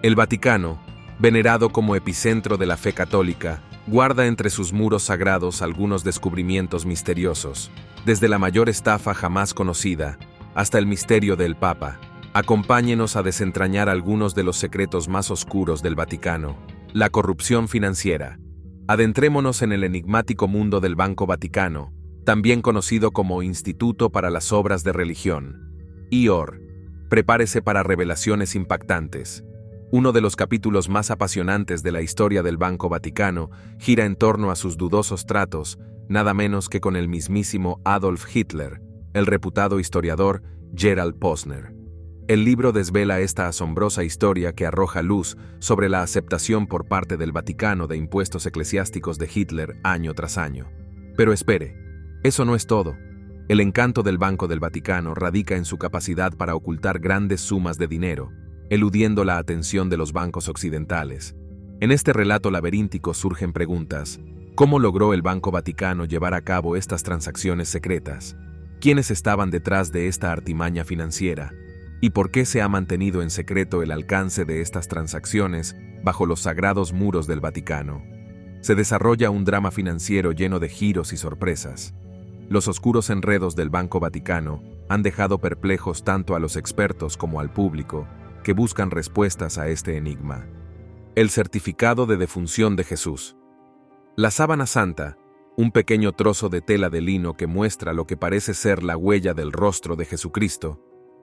El Vaticano, venerado como epicentro de la fe católica, guarda entre sus muros sagrados algunos descubrimientos misteriosos, desde la mayor estafa jamás conocida hasta el misterio del Papa. Acompáñenos a desentrañar algunos de los secretos más oscuros del Vaticano. La corrupción financiera. Adentrémonos en el enigmático mundo del Banco Vaticano, también conocido como Instituto para las Obras de Religión. IOR. Prepárese para revelaciones impactantes. Uno de los capítulos más apasionantes de la historia del Banco Vaticano gira en torno a sus dudosos tratos, nada menos que con el mismísimo Adolf Hitler, el reputado historiador Gerald Posner. El libro desvela esta asombrosa historia que arroja luz sobre la aceptación por parte del Vaticano de impuestos eclesiásticos de Hitler año tras año. Pero espere, eso no es todo. El encanto del Banco del Vaticano radica en su capacidad para ocultar grandes sumas de dinero, eludiendo la atención de los bancos occidentales. En este relato laberíntico surgen preguntas: ¿cómo logró el Banco Vaticano llevar a cabo estas transacciones secretas? ¿Quiénes estaban detrás de esta artimaña financiera? ¿Y por qué se ha mantenido en secreto el alcance de estas transacciones bajo los sagrados muros del Vaticano? Se desarrolla un drama financiero lleno de giros y sorpresas. Los oscuros enredos del Banco Vaticano han dejado perplejos tanto a los expertos como al público, que buscan respuestas a este enigma. El certificado de defunción de Jesús. La sábana santa, un pequeño trozo de tela de lino que muestra lo que parece ser la huella del rostro de Jesucristo,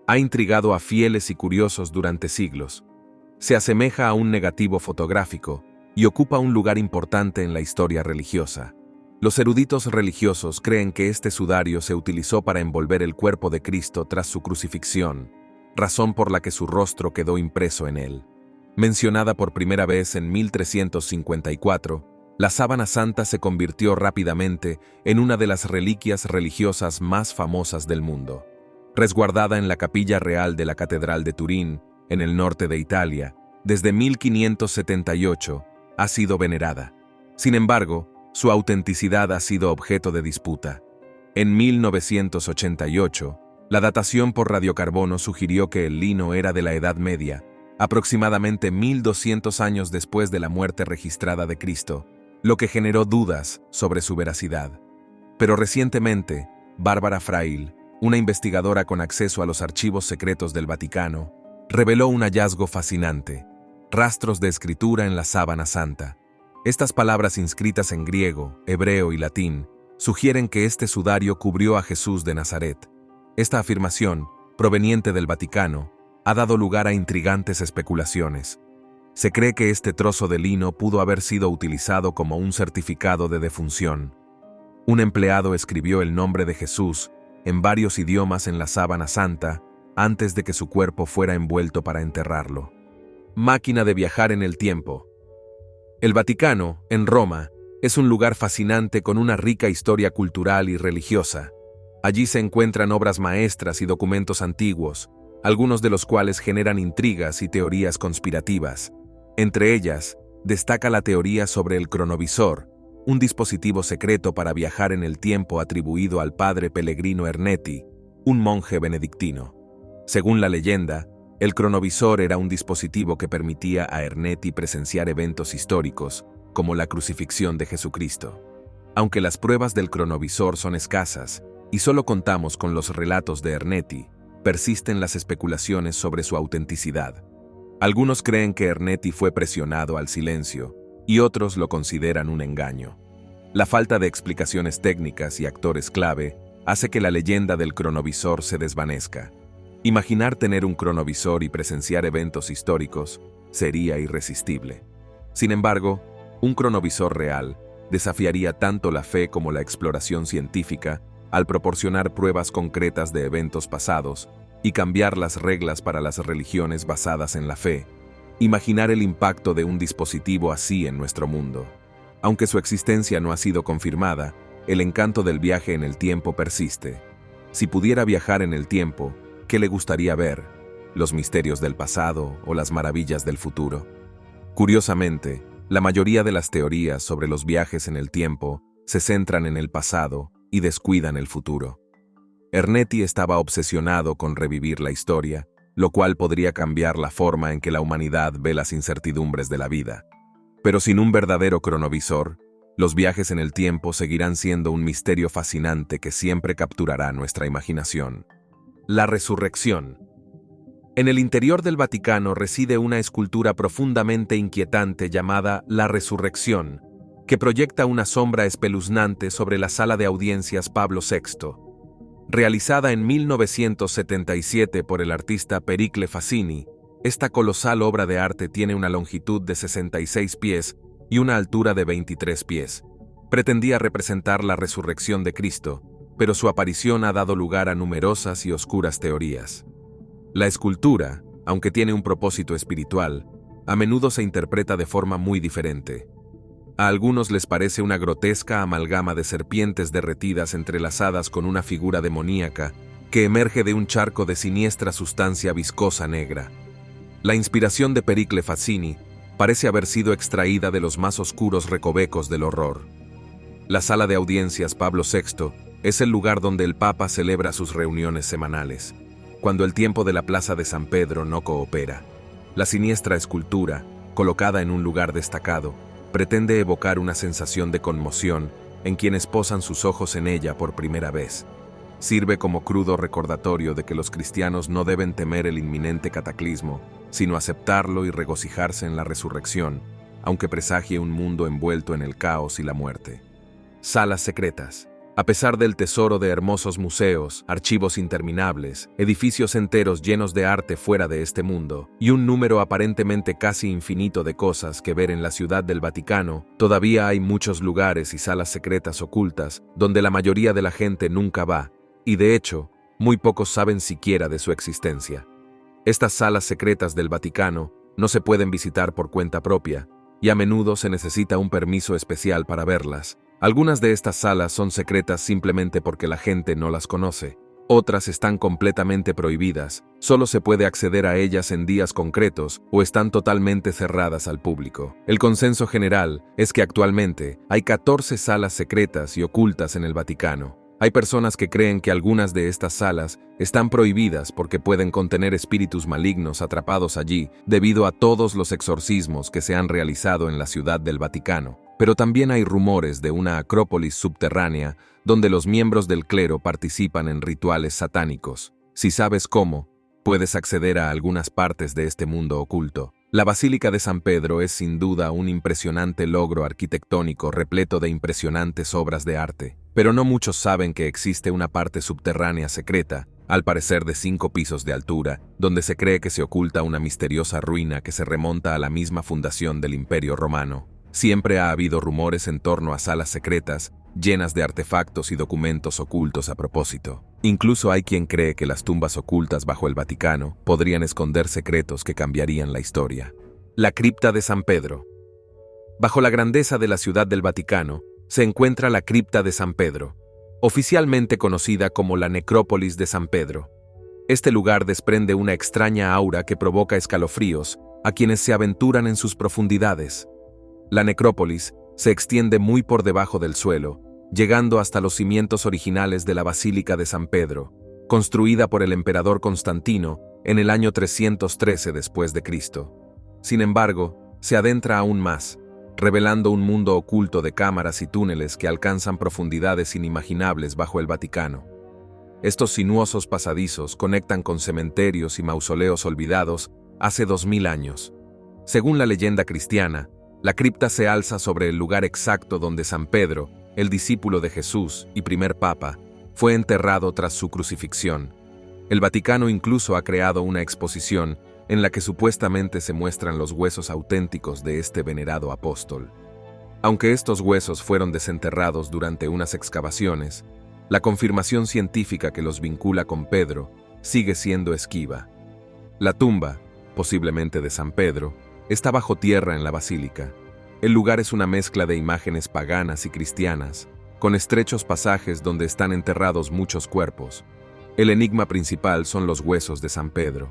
ha intrigado a fieles y curiosos durante siglos. Se asemeja a un negativo fotográfico y ocupa un lugar importante en la historia religiosa. Los eruditos religiosos creen que este sudario se utilizó para envolver el cuerpo de Cristo tras su crucifixión, razón por la que su rostro quedó impreso en él. Mencionada por primera vez en 1354, la sábana santa se convirtió rápidamente en una de las reliquias religiosas más famosas del mundo. Resguardada en la capilla real de la Catedral de Turín, en el norte de Italia, desde 1578, ha sido venerada. Sin embargo, su autenticidad ha sido objeto de disputa. En 1988, la datación por radiocarbono sugirió que el lino era de la Edad Media, aproximadamente 1200 años después de la muerte registrada de Cristo, lo que generó dudas sobre su veracidad. Pero recientemente, Bárbara Frail, una investigadora con acceso a los archivos secretos del Vaticano, reveló un hallazgo fascinante: rastros de escritura en la sábana santa. Estas palabras inscritas en griego, hebreo y latín sugieren que este sudario cubrió a Jesús de Nazaret. Esta afirmación, proveniente del Vaticano, ha dado lugar a intrigantes especulaciones. Se cree que este trozo de lino pudo haber sido utilizado como un certificado de defunción. Un empleado escribió el nombre de Jesús en varios idiomas en la sábana santa antes de que su cuerpo fuera envuelto para enterrarlo. Máquina de viajar en el tiempo. El Vaticano, en Roma, es un lugar fascinante con una rica historia cultural y religiosa. Allí se encuentran obras maestras y documentos antiguos, algunos de los cuales generan intrigas y teorías conspirativas. Entre ellas, destaca la teoría sobre el cronovisor, un dispositivo secreto para viajar en el tiempo atribuido al padre Pellegrino Ernetti, un monje benedictino. Según la leyenda, el cronovisor era un dispositivo que permitía a Ernetti presenciar eventos históricos, como la crucifixión de Jesucristo. Aunque las pruebas del cronovisor son escasas, y solo contamos con los relatos de Ernetti, persisten las especulaciones sobre su autenticidad. Algunos creen que Ernetti fue presionado al silencio, y otros lo consideran un engaño. La falta de explicaciones técnicas y actores clave hace que la leyenda del cronovisor se desvanezca. Imaginar tener un cronovisor y presenciar eventos históricos sería irresistible. Sin embargo, un cronovisor real desafiaría tanto la fe como la exploración científica al proporcionar pruebas concretas de eventos pasados y cambiar las reglas para las religiones basadas en la fe. Imaginar el impacto de un dispositivo así en nuestro mundo. Aunque su existencia no ha sido confirmada, el encanto del viaje en el tiempo persiste. Si pudiera viajar en el tiempo, ¿qué le gustaría ver? ¿Los misterios del pasado o las maravillas del futuro? Curiosamente, la mayoría de las teorías sobre los viajes en el tiempo se centran en el pasado y descuidan el futuro. Ernetti estaba obsesionado con revivir la historia lo cual podría cambiar la forma en que la humanidad ve las incertidumbres de la vida. Pero sin un verdadero cronovisor, los viajes en el tiempo seguirán siendo un misterio fascinante que siempre capturará nuestra imaginación. La resurrección. En el interior del Vaticano reside una escultura profundamente inquietante llamada La Resurrección, que proyecta una sombra espeluznante sobre la sala de audiencias Pablo VI. Realizada en 1977 por el artista Pericle Fassini, esta colosal obra de arte tiene una longitud de 66 pies y una altura de 23 pies. Pretendía representar la resurrección de Cristo, pero su aparición ha dado lugar a numerosas y oscuras teorías. La escultura, aunque tiene un propósito espiritual, a menudo se interpreta de forma muy diferente. A algunos les parece una grotesca amalgama de serpientes derretidas entrelazadas con una figura demoníaca que emerge de un charco de siniestra sustancia viscosa negra. La inspiración de Pericle Fassini parece haber sido extraída de los más oscuros recovecos del horror. La sala de audiencias Pablo VI es el lugar donde el Papa celebra sus reuniones semanales, cuando el tiempo de la Plaza de San Pedro no coopera. La siniestra escultura, colocada en un lugar destacado, pretende evocar una sensación de conmoción en quienes posan sus ojos en ella por primera vez. Sirve como crudo recordatorio de que los cristianos no deben temer el inminente cataclismo, sino aceptarlo y regocijarse en la resurrección, aunque presagie un mundo envuelto en el caos y la muerte. Salas secretas. A pesar del tesoro de hermosos museos, archivos interminables, edificios enteros llenos de arte fuera de este mundo, y un número aparentemente casi infinito de cosas que ver en la Ciudad del Vaticano, todavía hay muchos lugares y salas secretas ocultas donde la mayoría de la gente nunca va, y de hecho, muy pocos saben siquiera de su existencia. Estas salas secretas del Vaticano no se pueden visitar por cuenta propia, y a menudo se necesita un permiso especial para verlas. Algunas de estas salas son secretas simplemente porque la gente no las conoce. Otras están completamente prohibidas, solo se puede acceder a ellas en días concretos o están totalmente cerradas al público. El consenso general es que actualmente hay 14 salas secretas y ocultas en el Vaticano. Hay personas que creen que algunas de estas salas están prohibidas porque pueden contener espíritus malignos atrapados allí debido a todos los exorcismos que se han realizado en la Ciudad del Vaticano. Pero también hay rumores de una acrópolis subterránea donde los miembros del clero participan en rituales satánicos. Si sabes cómo, puedes acceder a algunas partes de este mundo oculto. La Basílica de San Pedro es sin duda un impresionante logro arquitectónico repleto de impresionantes obras de arte. Pero no muchos saben que existe una parte subterránea secreta, al parecer de 5 pisos de altura, donde se cree que se oculta una misteriosa ruina que se remonta a la misma fundación del Imperio Romano. Siempre ha habido rumores en torno a salas secretas, llenas de artefactos y documentos ocultos a propósito. Incluso hay quien cree que las tumbas ocultas bajo el Vaticano podrían esconder secretos que cambiarían la historia. La cripta de San Pedro. Bajo la grandeza de la Ciudad del Vaticano, se encuentra la cripta de San Pedro, oficialmente conocida como la Necrópolis de San Pedro. Este lugar desprende una extraña aura que provoca escalofríos a quienes se aventuran en sus profundidades. La necrópolis se extiende muy por debajo del suelo, llegando hasta los cimientos originales de la Basílica de San Pedro, construida por el emperador Constantino en el año 313 después de Cristo. Sin embargo, se adentra aún más, revelando un mundo oculto de cámaras y túneles que alcanzan profundidades inimaginables bajo el Vaticano. Estos sinuosos pasadizos conectan con cementerios y mausoleos olvidados hace 2000 años. Según la leyenda cristiana, la cripta se alza sobre el lugar exacto donde San Pedro, el discípulo de Jesús y primer papa, fue enterrado tras su crucifixión. El Vaticano incluso ha creado una exposición en la que supuestamente se muestran los huesos auténticos de este venerado apóstol. Aunque estos huesos fueron desenterrados durante unas excavaciones, la confirmación científica que los vincula con Pedro sigue siendo esquiva. La tumba, posiblemente de San Pedro, está bajo tierra en la basílica. El lugar es una mezcla de imágenes paganas y cristianas, con estrechos pasajes donde están enterrados muchos cuerpos. El enigma principal son los huesos de San Pedro.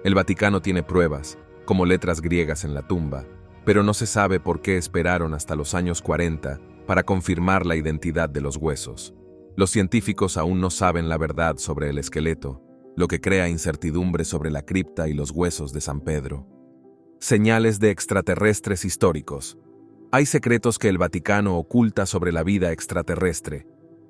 El Vaticano tiene pruebas, como letras griegas en la tumba, pero no se sabe por qué esperaron hasta los años 40 para confirmar la identidad de los huesos. Los científicos aún no saben la verdad sobre el esqueleto, lo que crea incertidumbre sobre la cripta y los huesos de San Pedro. Señales de extraterrestres históricos. Hay secretos que el Vaticano oculta sobre la vida extraterrestre.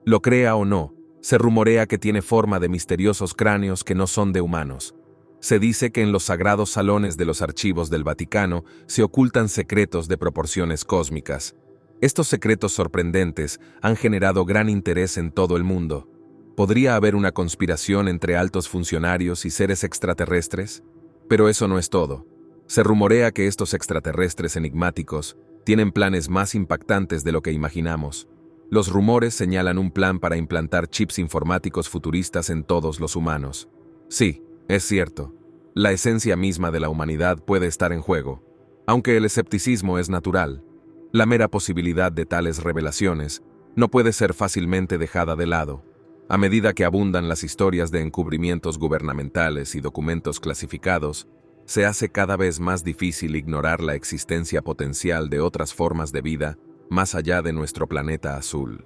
Lo crea o no, se rumorea que tiene forma de misteriosos cráneos que no son de humanos. Se dice que en los sagrados salones de los archivos del Vaticano se ocultan secretos de proporciones cósmicas. Estos secretos sorprendentes han generado gran interés en todo el mundo. ¿Podría haber una conspiración entre altos funcionarios y seres extraterrestres? Pero eso no es todo. Se rumorea que estos extraterrestres enigmáticos tienen planes más impactantes de lo que imaginamos. Los rumores señalan un plan para implantar chips informáticos futuristas en todos los humanos. Sí, es cierto. La esencia misma de la humanidad puede estar en juego. Aunque el escepticismo es natural, la mera posibilidad de tales revelaciones no puede ser fácilmente dejada de lado. A medida que abundan las historias de encubrimientos gubernamentales y documentos clasificados, se hace cada vez más difícil ignorar la existencia potencial de otras formas de vida más allá de nuestro planeta azul.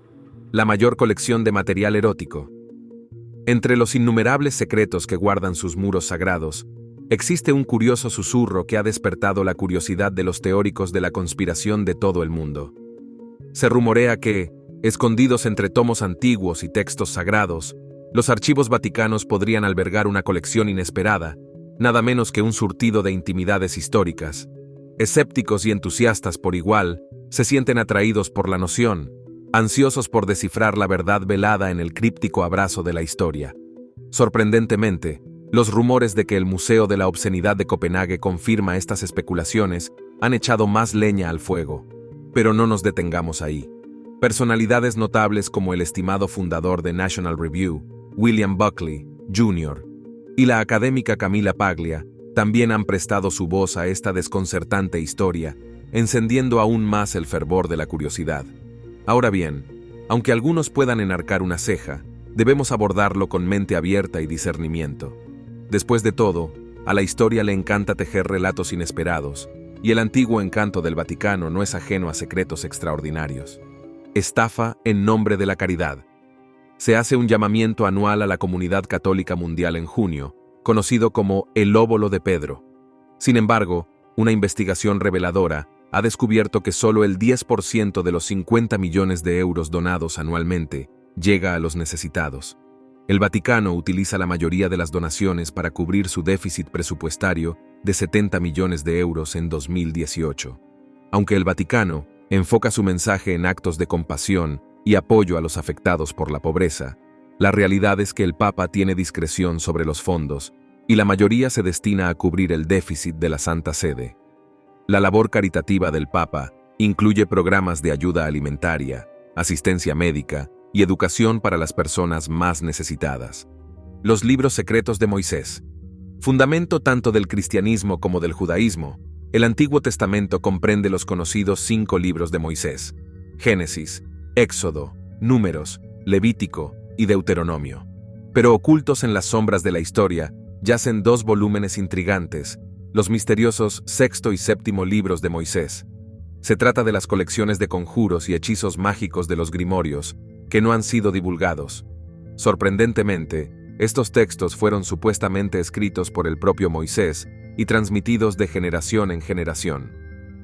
La mayor colección de material erótico. Entre los innumerables secretos que guardan sus muros sagrados, existe un curioso susurro que ha despertado la curiosidad de los teóricos de la conspiración de todo el mundo. Se rumorea que, escondidos entre tomos antiguos y textos sagrados, los archivos vaticanos podrían albergar una colección inesperada, nada menos que un surtido de intimidades históricas. Escépticos y entusiastas por igual se sienten atraídos por la noción, ansiosos por descifrar la verdad velada en el críptico abrazo de la historia. Sorprendentemente, los rumores de que el Museo de la Obscenidad de Copenhague confirma estas especulaciones han echado más leña al fuego. Pero no nos detengamos ahí. Personalidades notables como el estimado fundador de National Review, William Buckley, Jr., y la académica Camilla Paglia también han prestado su voz a esta desconcertante historia, encendiendo aún más el fervor de la curiosidad. Ahora bien, aunque algunos puedan enarcar una ceja, debemos abordarlo con mente abierta y discernimiento. Después de todo, a la historia le encanta tejer relatos inesperados, y el antiguo encanto del Vaticano no es ajeno a secretos extraordinarios. Estafa en nombre de la caridad. Se hace un llamamiento anual a la comunidad católica mundial en junio, conocido como el óvulo de Pedro. Sin embargo, una investigación reveladora ha descubierto que solo el 10% de los 50 millones de euros donados anualmente llega a los necesitados. El Vaticano utiliza la mayoría de las donaciones para cubrir su déficit presupuestario de 70 millones de euros en 2018. Aunque el Vaticano enfoca su mensaje en actos de compasión y apoyo a los afectados por la pobreza, la realidad es que el Papa tiene discreción sobre los fondos y la mayoría se destina a cubrir el déficit de la Santa Sede. La labor caritativa del Papa incluye programas de ayuda alimentaria, asistencia médica y educación para las personas más necesitadas. Los libros secretos de Moisés. Fundamento tanto del cristianismo como del judaísmo, el Antiguo Testamento comprende los conocidos 5 libros de Moisés: Génesis, Éxodo, Números, Levítico y Deuteronomio. Pero ocultos en las sombras de la historia yacen 2 volúmenes intrigantes, los misteriosos sexto y séptimo libros de Moisés. Se trata de las colecciones de conjuros y hechizos mágicos de los grimorios, que no han sido divulgados. Sorprendentemente, estos textos fueron supuestamente escritos por el propio Moisés y transmitidos de generación en generación.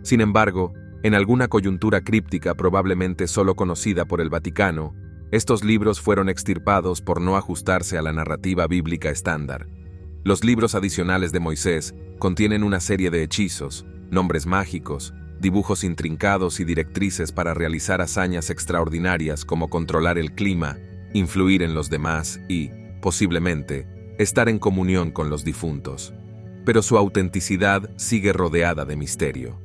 Sin embargo, en alguna coyuntura críptica probablemente solo conocida por el Vaticano, estos libros fueron extirpados por no ajustarse a la narrativa bíblica estándar. Los libros adicionales de Moisés contienen una serie de hechizos, nombres mágicos, dibujos intrincados y directrices para realizar hazañas extraordinarias como controlar el clima, influir en los demás y, posiblemente, estar en comunión con los difuntos. Pero su autenticidad sigue rodeada de misterio.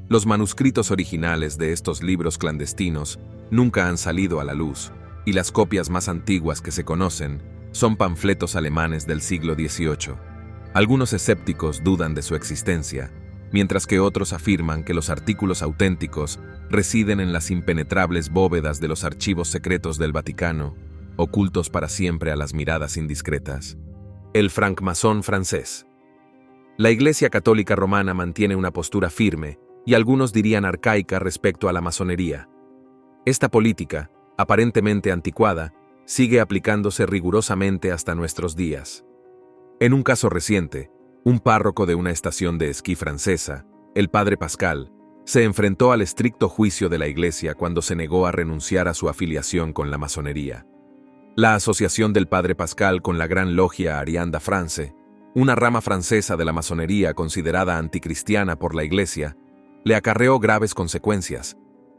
Los manuscritos originales de estos libros clandestinos nunca han salido a la luz, y las copias más antiguas que se conocen son panfletos alemanes del siglo XVIII. Algunos escépticos dudan de su existencia, mientras que otros afirman que los artículos auténticos residen en las impenetrables bóvedas de los archivos secretos del Vaticano, ocultos para siempre a las miradas indiscretas. El francmasón francés. La Iglesia Católica Romana mantiene una postura firme, y algunos dirían arcaica respecto a la masonería. Esta política, aparentemente anticuada, sigue aplicándose rigurosamente hasta nuestros días. En un caso reciente, un párroco de una estación de esquí francesa, el padre Pascal, se enfrentó al estricto juicio de la Iglesia cuando se negó a renunciar a su afiliación con la masonería. La asociación del padre Pascal con la Gran Logia Ariane de France, una rama francesa de la masonería considerada anticristiana por la Iglesia, le acarreó graves consecuencias.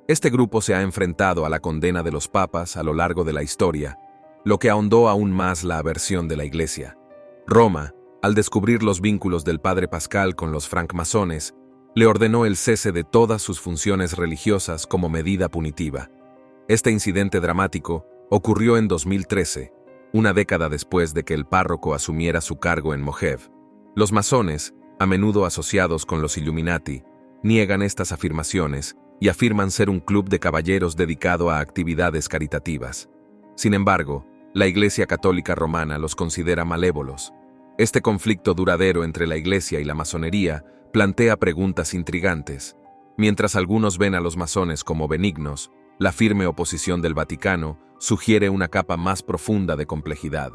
Este grupo se ha enfrentado a la condena de los papas a lo largo de la historia, lo que ahondó aún más la aversión de la Iglesia. Roma, al descubrir los vínculos del padre Pascal con los francmasones, le ordenó el cese de todas sus funciones religiosas como medida punitiva. Este incidente dramático ocurrió en 2013, una década después de que el párroco asumiera su cargo en Mojev. Los masones, a menudo asociados con los Illuminati, niegan estas afirmaciones y afirman ser un club de caballeros dedicado a actividades caritativas. Sin embargo, la Iglesia Católica Romana los considera malévolos. Este conflicto duradero entre la Iglesia y la masonería plantea preguntas intrigantes. Mientras algunos ven a los masones como benignos, la firme oposición del Vaticano sugiere una capa más profunda de complejidad.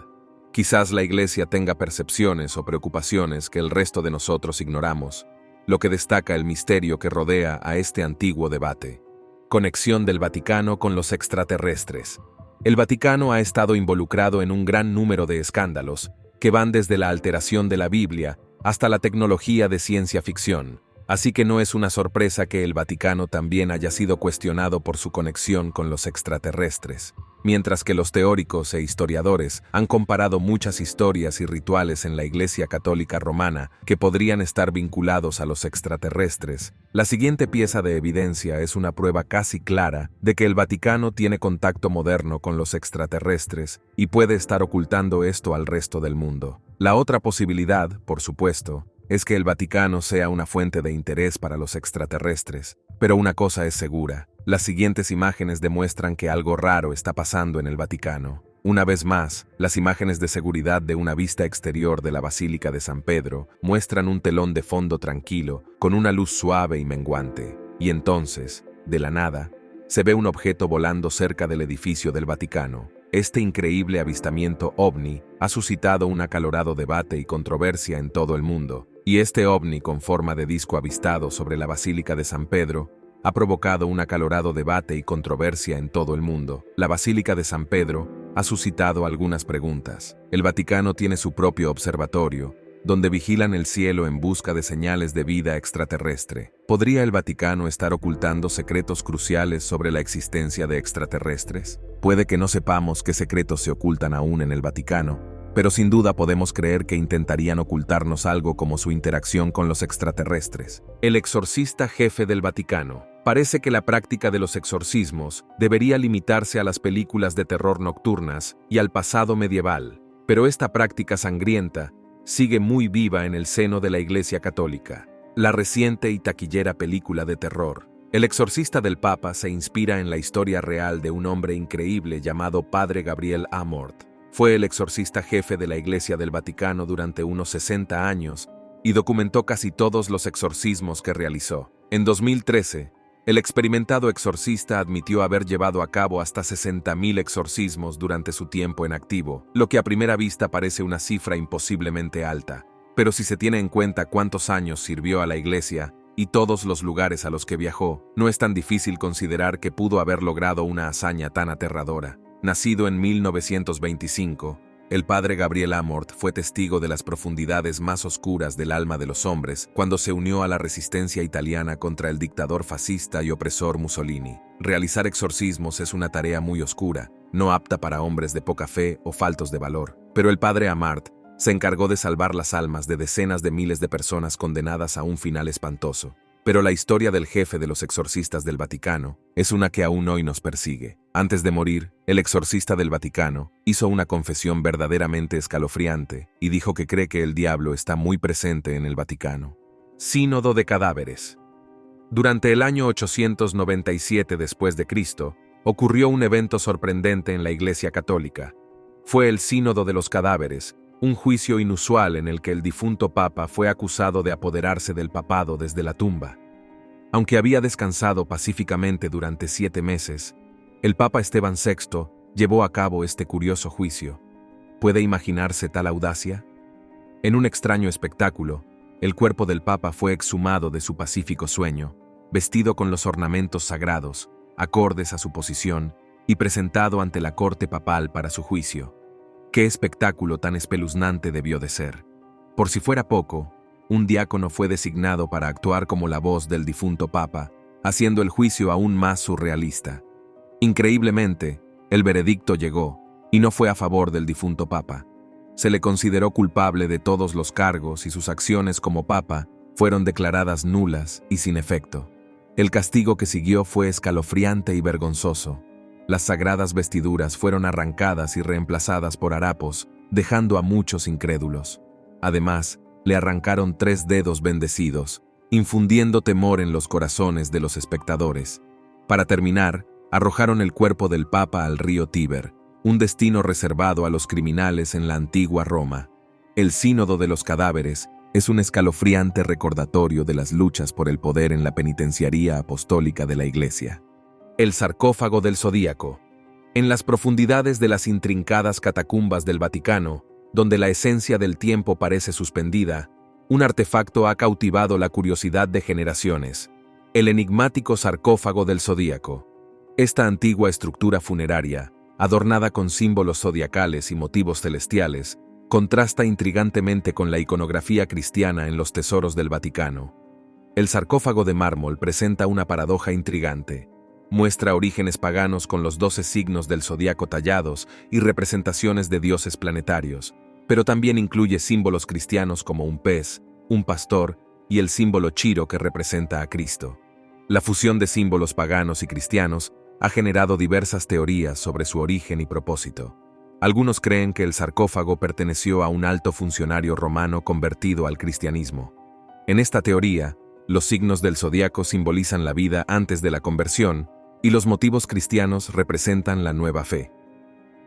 Quizás la Iglesia tenga percepciones o preocupaciones que el resto de nosotros ignoramos, lo que destaca el misterio que rodea a este antiguo debate. Conexión del Vaticano con los extraterrestres. El Vaticano ha estado involucrado en un gran número de escándalos, que van desde la alteración de la Biblia hasta la tecnología de ciencia ficción, así que no es una sorpresa que el Vaticano también haya sido cuestionado por su conexión con los extraterrestres. Mientras que los teóricos e historiadores han comparado muchas historias y rituales en la Iglesia Católica Romana que podrían estar vinculados a los extraterrestres, la siguiente pieza de evidencia es una prueba casi clara de que el Vaticano tiene contacto moderno con los extraterrestres y puede estar ocultando esto al resto del mundo. La otra posibilidad, por supuesto, es que el Vaticano sea una fuente de interés para los extraterrestres, pero una cosa es segura. Las siguientes imágenes demuestran que algo raro está pasando en el Vaticano. Una vez más, las imágenes de seguridad de una vista exterior de la Basílica de San Pedro muestran un telón de fondo tranquilo, con una luz suave y menguante. Y entonces, de la nada, se ve un objeto volando cerca del edificio del Vaticano. Este increíble avistamiento ovni ha suscitado un acalorado debate y controversia en todo el mundo, y este ovni con forma de disco avistado sobre la Basílica de San Pedro ha provocado un acalorado debate y controversia en todo el mundo. La Basílica de San Pedro ha suscitado algunas preguntas. El Vaticano tiene su propio observatorio, donde vigilan el cielo en busca de señales de vida extraterrestre. ¿Podría el Vaticano estar ocultando secretos cruciales sobre la existencia de extraterrestres? Puede que no sepamos qué secretos se ocultan aún en el Vaticano, pero sin duda podemos creer que intentarían ocultarnos algo como su interacción con los extraterrestres. El exorcista jefe del Vaticano. Parece que la práctica de los exorcismos debería limitarse a las películas de terror nocturnas y al pasado medieval, pero esta práctica sangrienta sigue muy viva en el seno de la Iglesia Católica. La reciente y taquillera película de terror, El exorcista del Papa, se inspira en la historia real de un hombre increíble llamado Padre Gabriel Amort. Fue el exorcista jefe de la Iglesia del Vaticano durante unos 60 años y documentó casi todos los exorcismos que realizó. En 2013, el experimentado exorcista admitió haber llevado a cabo hasta 60.000 exorcismos durante su tiempo en activo, lo que a primera vista parece una cifra imposiblemente alta. Pero si se tiene en cuenta cuántos años sirvió a la Iglesia y todos los lugares a los que viajó, no es tan difícil considerar que pudo haber logrado una hazaña tan aterradora. Nacido en 1925, el padre Gabriel Amort fue testigo de las profundidades más oscuras del alma de los hombres cuando se unió a la resistencia italiana contra el dictador fascista y opresor Mussolini. Realizar exorcismos es una tarea muy oscura, no apta para hombres de poca fe o faltos de valor, pero el padre Amort se encargó de salvar las almas de decenas de miles de personas condenadas a un final espantoso. Pero la historia del jefe de los exorcistas del Vaticano es una que aún hoy nos persigue. Antes de morir, el exorcista del Vaticano hizo una confesión verdaderamente escalofriante y dijo que cree que el diablo está muy presente en el Vaticano. Sínodo de cadáveres. Durante el año 897 después de Cristo, ocurrió un evento sorprendente en la Iglesia Católica. Fue el Sínodo de los Cadáveres, un juicio inusual en el que el difunto papa fue acusado de apoderarse del papado desde la tumba. Aunque había descansado pacíficamente durante 7 meses, el Papa Esteban VI llevó a cabo este curioso juicio. ¿Puede imaginarse tal audacia? En un extraño espectáculo, el cuerpo del Papa fue exhumado de su pacífico sueño, vestido con los ornamentos sagrados, acordes a su posición, y presentado ante la corte papal para su juicio. ¡Qué espectáculo tan espeluznante debió de ser! Por si fuera poco, un diácono fue designado para actuar como la voz del difunto Papa, haciendo el juicio aún más surrealista. Increíblemente, el veredicto llegó, y no fue a favor del difunto Papa. Se le consideró culpable de todos los cargos y sus acciones como Papa fueron declaradas nulas y sin efecto. El castigo que siguió fue escalofriante y vergonzoso. Las sagradas vestiduras fueron arrancadas y reemplazadas por harapos, dejando a muchos incrédulos. Además, le arrancaron 3 dedos bendecidos, infundiendo temor en los corazones de los espectadores. Para terminar, arrojaron el cuerpo del Papa al río Tíber, un destino reservado a los criminales en la antigua Roma. El Sínodo de los Cadáveres es un escalofriante recordatorio de las luchas por el poder en la penitenciaría apostólica de la Iglesia. El sarcófago del Zodíaco. En las profundidades de las intrincadas catacumbas del Vaticano, donde la esencia del tiempo parece suspendida, un artefacto ha cautivado la curiosidad de generaciones: el enigmático sarcófago del Zodíaco. Esta antigua estructura funeraria, adornada con símbolos zodiacales y motivos celestiales, contrasta intrigantemente con la iconografía cristiana en los tesoros del Vaticano. El sarcófago de mármol presenta una paradoja intrigante. Muestra orígenes paganos con los 12 signos del zodiaco tallados y representaciones de dioses planetarios, pero también incluye símbolos cristianos como un pez, un pastor y el símbolo Chiro que representa a Cristo. La fusión de símbolos paganos y cristianos ha generado diversas teorías sobre su origen y propósito. Algunos creen que el sarcófago perteneció a un alto funcionario romano convertido al cristianismo. En esta teoría, los signos del zodiaco simbolizan la vida antes de la conversión y los motivos cristianos representan la nueva fe.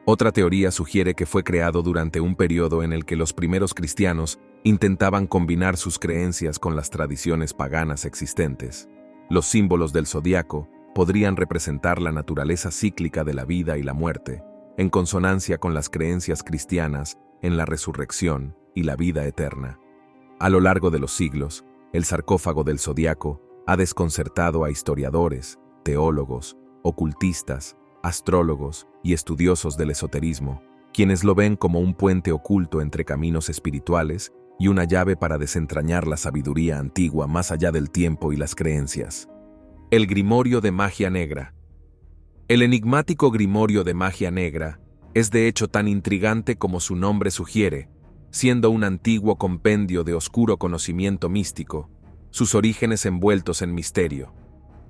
Otra teoría sugiere que fue creado durante un periodo en el que los primeros cristianos intentaban combinar sus creencias con las tradiciones paganas existentes. Los símbolos del zodiaco podrían representar la naturaleza cíclica de la vida y la muerte, en consonancia con las creencias cristianas en la resurrección y la vida eterna. A lo largo de los siglos, el sarcófago del zodiaco ha desconcertado a historiadores, teólogos, ocultistas, astrólogos y estudiosos del esoterismo, quienes lo ven como un puente oculto entre caminos espirituales y una llave para desentrañar la sabiduría antigua más allá del tiempo y las creencias. El Grimorio de Magia Negra. El enigmático Grimorio de Magia Negra es de hecho tan intrigante como su nombre sugiere, siendo un antiguo compendio de oscuro conocimiento místico, sus orígenes envueltos en misterio.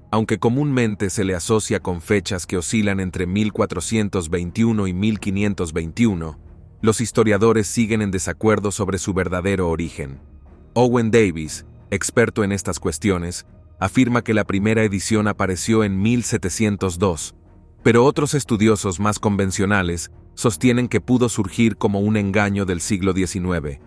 Aunque comúnmente se le asocia con fechas que oscilan entre 1421 y 1521, los historiadores siguen en desacuerdo sobre su verdadero origen. Owen Davies, experto en estas cuestiones, afirma que la primera edición apareció en 1702, pero otros estudiosos más convencionales sostienen que pudo surgir como un engaño del siglo XIX.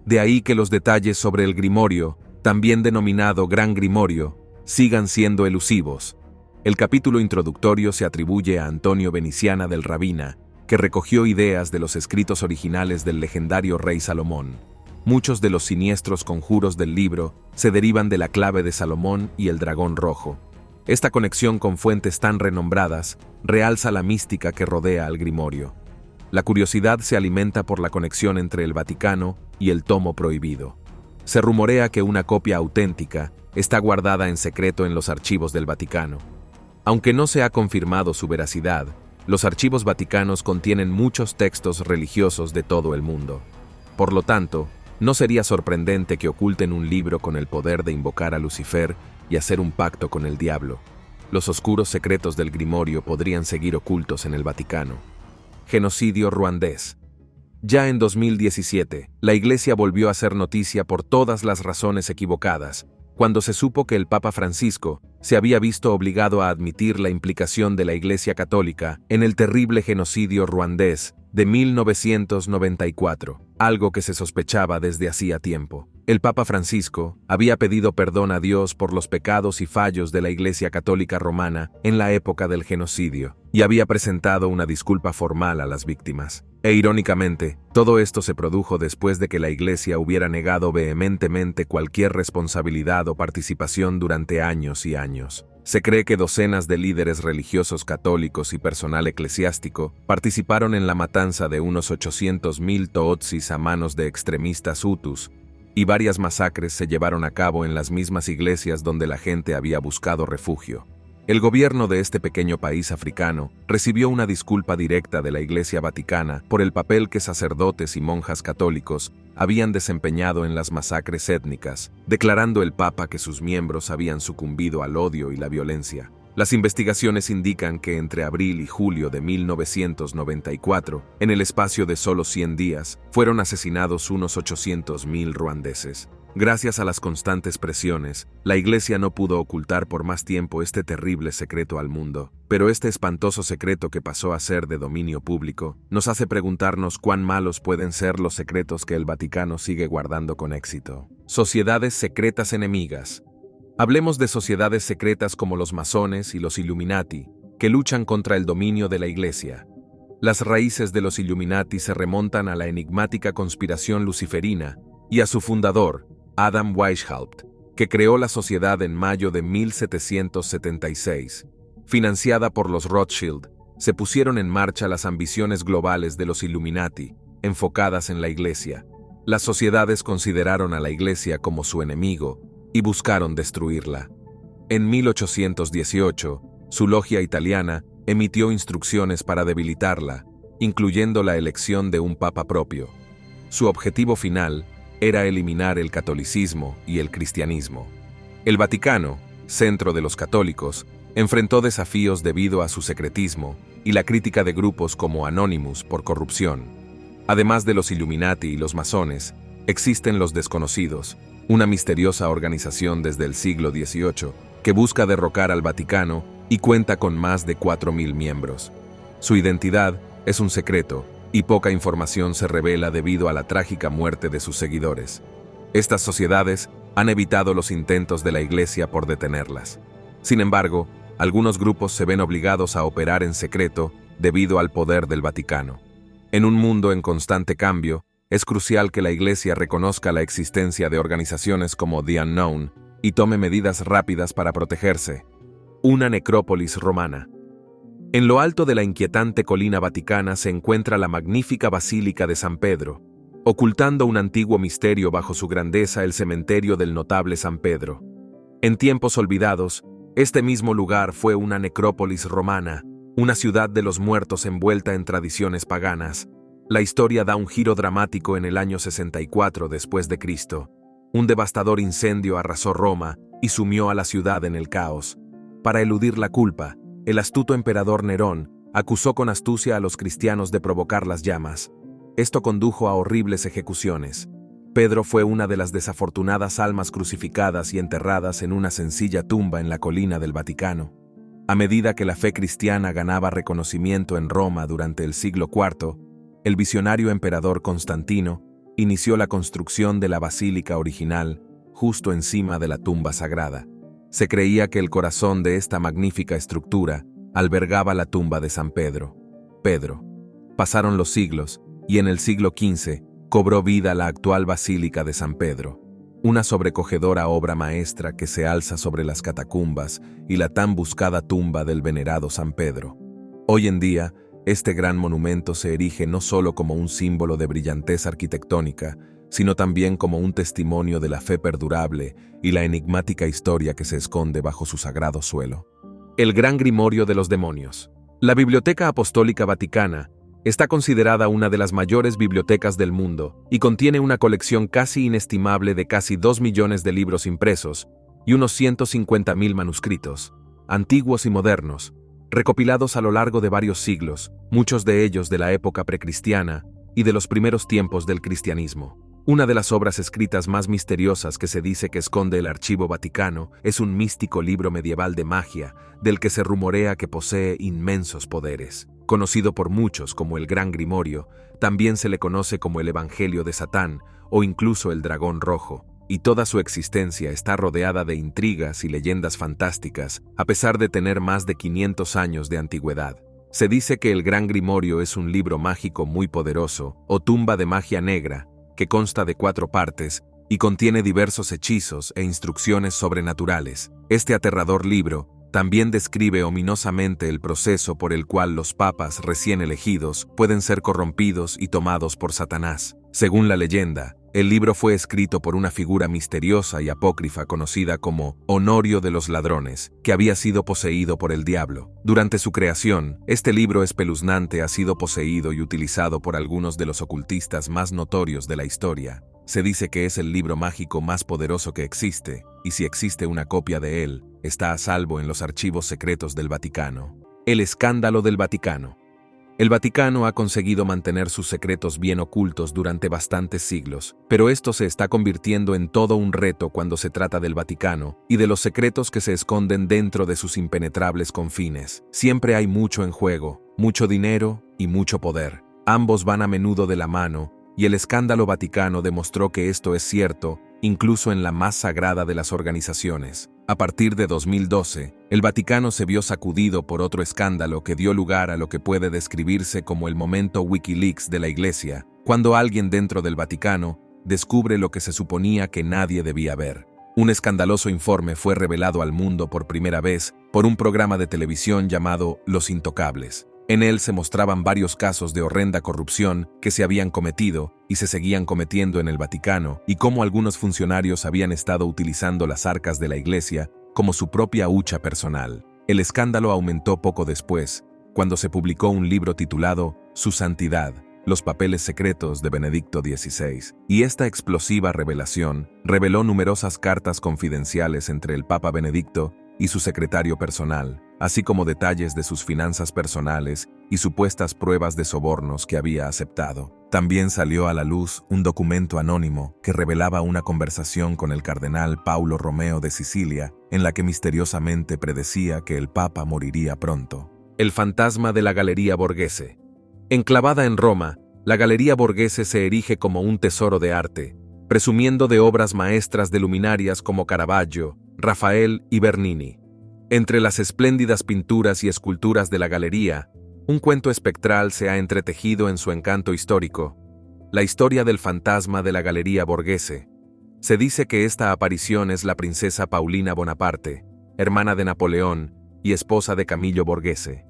De ahí que los detalles sobre el Grimorio, también denominado Gran Grimorio, sigan siendo elusivos. El capítulo introductorio se atribuye a Antonio Veniciana del Rabina, que recogió ideas de los escritos originales del legendario rey Salomón. Muchos de los siniestros conjuros del libro se derivan de la clave de Salomón y el dragón rojo. Esta conexión con fuentes tan renombradas realza la mística que rodea al Grimorio. La curiosidad se alimenta por la conexión entre el Vaticano y el tomo prohibido. Se rumorea que una copia auténtica está guardada en secreto en los archivos del Vaticano. Aunque no se ha confirmado su veracidad, los archivos vaticanos contienen muchos textos religiosos de todo el mundo. Por lo tanto, no sería sorprendente que oculten un libro con el poder de invocar a Lucifer y hacer un pacto con el diablo. Los oscuros secretos del Grimorio podrían seguir ocultos en el Vaticano. Genocidio ruandés. Ya en 2017, la Iglesia volvió a hacer noticia por todas las razones equivocadas, cuando se supo que el Papa Francisco se había visto obligado a admitir la implicación de la Iglesia Católica en el terrible genocidio ruandés de 1994, algo que se sospechaba desde hacía tiempo. El Papa Francisco había pedido perdón a Dios por los pecados y fallos de la Iglesia Católica Romana en la época del genocidio, y había presentado una disculpa formal a las víctimas. Irónicamente, todo esto se produjo después de que la Iglesia hubiera negado vehementemente cualquier responsabilidad o participación durante años y años. Se cree que docenas de líderes religiosos católicos y personal eclesiástico participaron en la matanza de unos 800.000 Tutsis a manos de extremistas hutus, y varias masacres se llevaron a cabo en las mismas iglesias donde la gente había buscado refugio. El gobierno de este pequeño país africano recibió una disculpa directa de la Iglesia Vaticana por el papel que sacerdotes y monjas católicos habían desempeñado en las masacres étnicas, declarando el Papa que sus miembros habían sucumbido al odio y la violencia. Las investigaciones indican que entre abril y julio de 1994, en el espacio de solo 100 días, fueron asesinados unos 800.000 ruandeses. Gracias a las constantes presiones, la Iglesia no pudo ocultar por más tiempo este terrible secreto al mundo. Pero este espantoso secreto que pasó a ser de dominio público nos hace preguntarnos cuán malos pueden ser los secretos que el Vaticano sigue guardando con éxito. Sociedades secretas enemigas. Hablemos de sociedades secretas como los masones y los Illuminati, que luchan contra el dominio de la Iglesia. Las raíces de los Illuminati se remontan a la enigmática conspiración luciferina y a su fundador, Adam Weishaupt, que creó la sociedad en mayo de 1776. Financiada por los Rothschild, se pusieron en marcha las ambiciones globales de los Illuminati, enfocadas en la Iglesia. Las sociedades consideraron a la Iglesia como su enemigo y buscaron destruirla. En 1818, su logia italiana emitió instrucciones para debilitarla, incluyendo la elección de un papa propio. Su objetivo final era eliminar el catolicismo y el cristianismo. El Vaticano, centro de los católicos, enfrentó desafíos debido a su secretismo y la crítica de grupos como Anonymous por corrupción. Además de los Illuminati y los masones, existen los desconocidos, una misteriosa organización desde el siglo XVIII que busca derrocar al Vaticano y cuenta con más de 4.000 miembros. Su identidad es un secreto y poca información se revela debido a la trágica muerte de sus seguidores. Estas sociedades han evitado los intentos de la Iglesia por detenerlas. Sin embargo, algunos grupos se ven obligados a operar en secreto debido al poder del Vaticano. En un mundo en constante cambio, es crucial que la Iglesia reconozca la existencia de organizaciones como The Unknown y tome medidas rápidas para protegerse. Una necrópolis romana. En lo alto de la inquietante colina vaticana se encuentra la magnífica Basílica de San Pedro, ocultando un antiguo misterio bajo su grandeza, el cementerio del notable San Pedro. En tiempos olvidados, este mismo lugar fue una necrópolis romana, una ciudad de los muertos envuelta en tradiciones paganas. La historia da un giro dramático en el año 64 después de Cristo. Un devastador incendio arrasó Roma y sumió a la ciudad en el caos. Para eludir la culpa, el astuto emperador Nerón acusó con astucia a los cristianos de provocar las llamas. Esto condujo a horribles ejecuciones. Pedro fue una de las desafortunadas almas crucificadas y enterradas en una sencilla tumba en la colina del Vaticano. A medida que la fe cristiana ganaba reconocimiento en Roma durante el siglo IV, el visionario emperador Constantino inició la construcción de la basílica original justo encima de la tumba sagrada. Se creía que el corazón de esta magnífica estructura albergaba la tumba de San Pedro. Pasaron los siglos y en el siglo XV cobró vida la actual Basílica de San Pedro, una sobrecogedora obra maestra que se alza sobre las catacumbas y la tan buscada tumba del venerado San Pedro. Hoy en día, este gran monumento se erige no solo como un símbolo de brillantez arquitectónica, sino también como un testimonio de la fe perdurable y la enigmática historia que se esconde bajo su sagrado suelo. El Gran Grimorio de los Demonios. La Biblioteca Apostólica Vaticana está considerada una de las mayores bibliotecas del mundo y contiene una colección casi inestimable de casi 2 millones de libros impresos y unos 150.000 manuscritos, antiguos y modernos, recopilados a lo largo de varios siglos, muchos de ellos de la época precristiana y de los primeros tiempos del cristianismo. Una de las obras escritas más misteriosas que se dice que esconde el Archivo Vaticano es un místico libro medieval de magia, del que se rumorea que posee inmensos poderes. Conocido por muchos como el Gran Grimorio, también se le conoce como el Evangelio de Satán o incluso el Dragón Rojo. y toda su existencia está rodeada de intrigas y leyendas fantásticas, a pesar de tener más de 500 años de antigüedad. Se dice que el Gran Grimorio es un libro mágico muy poderoso, o tumba de magia negra, que consta de 4 partes y contiene diversos hechizos e instrucciones sobrenaturales. Este aterrador libro también describe ominosamente el proceso por el cual los papas recién elegidos pueden ser corrompidos y tomados por Satanás. Según la leyenda, el libro fue escrito por una figura misteriosa y apócrifa conocida como Honorio de los Ladrones, que había sido poseído por el diablo. Durante su creación, este libro espeluznante ha sido poseído y utilizado por algunos de los ocultistas más notorios de la historia. Se dice que es el libro mágico más poderoso que existe, y si existe una copia de él, está a salvo en los archivos secretos del Vaticano. El escándalo del Vaticano. El Vaticano ha conseguido mantener sus secretos bien ocultos durante bastantes siglos, pero esto se está convirtiendo en todo un reto cuando se trata del Vaticano y de los secretos que se esconden dentro de sus impenetrables confines. Siempre hay mucho en juego, mucho dinero y mucho poder. Ambos van a menudo de la mano, y el escándalo Vaticano demostró que esto es cierto, incluso en la más sagrada de las organizaciones. A partir de 2012, el Vaticano se vio sacudido por otro escándalo que dio lugar a lo que puede describirse como el momento Wikileaks de la Iglesia, cuando alguien dentro del Vaticano descubre lo que se suponía que nadie debía ver. Un escandaloso informe fue revelado al mundo por primera vez por un programa de televisión llamado Los Intocables. En él se mostraban varios casos de horrenda corrupción que se habían cometido y se seguían cometiendo en el Vaticano, y cómo algunos funcionarios habían estado utilizando las arcas de la Iglesia como su propia hucha personal. El escándalo aumentó poco después, cuando se publicó un libro titulado Su Santidad, los papeles secretos de Benedicto XVI, y esta explosiva revelación reveló numerosas cartas confidenciales entre el Papa Benedicto y su secretario personal, así como detalles de sus finanzas personales y supuestas pruebas de sobornos que había aceptado. También salió a la luz un documento anónimo que revelaba una conversación con el cardenal Paulo Romeo de Sicilia, en la que misteriosamente predecía que el Papa moriría pronto. El fantasma de la Galería Borghese. Enclavada en Roma, la Galería Borghese se erige como un tesoro de arte, presumiendo de obras maestras de luminarias como Caravaggio, Rafael y Bernini. Entre las espléndidas pinturas y esculturas de la galería, un cuento espectral se ha entretejido en su encanto histórico, la historia del fantasma de la Galería Borghese. Se dice que esta aparición es la princesa Paulina Bonaparte, hermana de Napoleón y esposa de Camillo Borghese.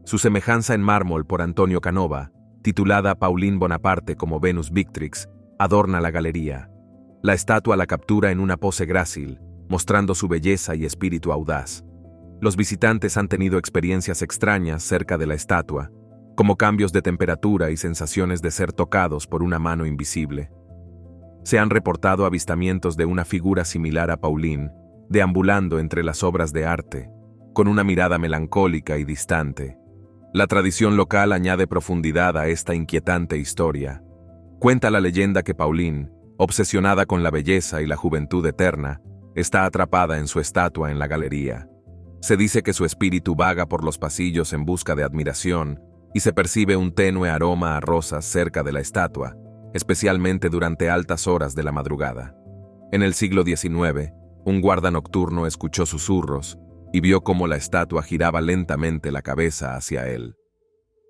Su semejanza en mármol por Antonio Canova, titulada Pauline Bonaparte como Venus Victrix, adorna la galería. La estatua la captura en una pose grácil, mostrando su belleza y espíritu audaz. Los visitantes han tenido experiencias extrañas cerca de la estatua, como cambios de temperatura y sensaciones de ser tocados por una mano invisible. Se han reportado avistamientos de una figura similar a Pauline, deambulando entre las obras de arte, con una mirada melancólica y distante. La tradición local añade profundidad a esta inquietante historia. Cuenta la leyenda que Pauline, obsesionada con la belleza y la juventud eterna, está atrapada en su estatua en la galería. Se dice que su espíritu vaga por los pasillos en busca de admiración y se percibe un tenue aroma a rosas cerca de la estatua, especialmente durante altas horas de la madrugada. En el siglo XIX, un guarda nocturno escuchó susurros y vio cómo la estatua giraba lentamente la cabeza hacia él.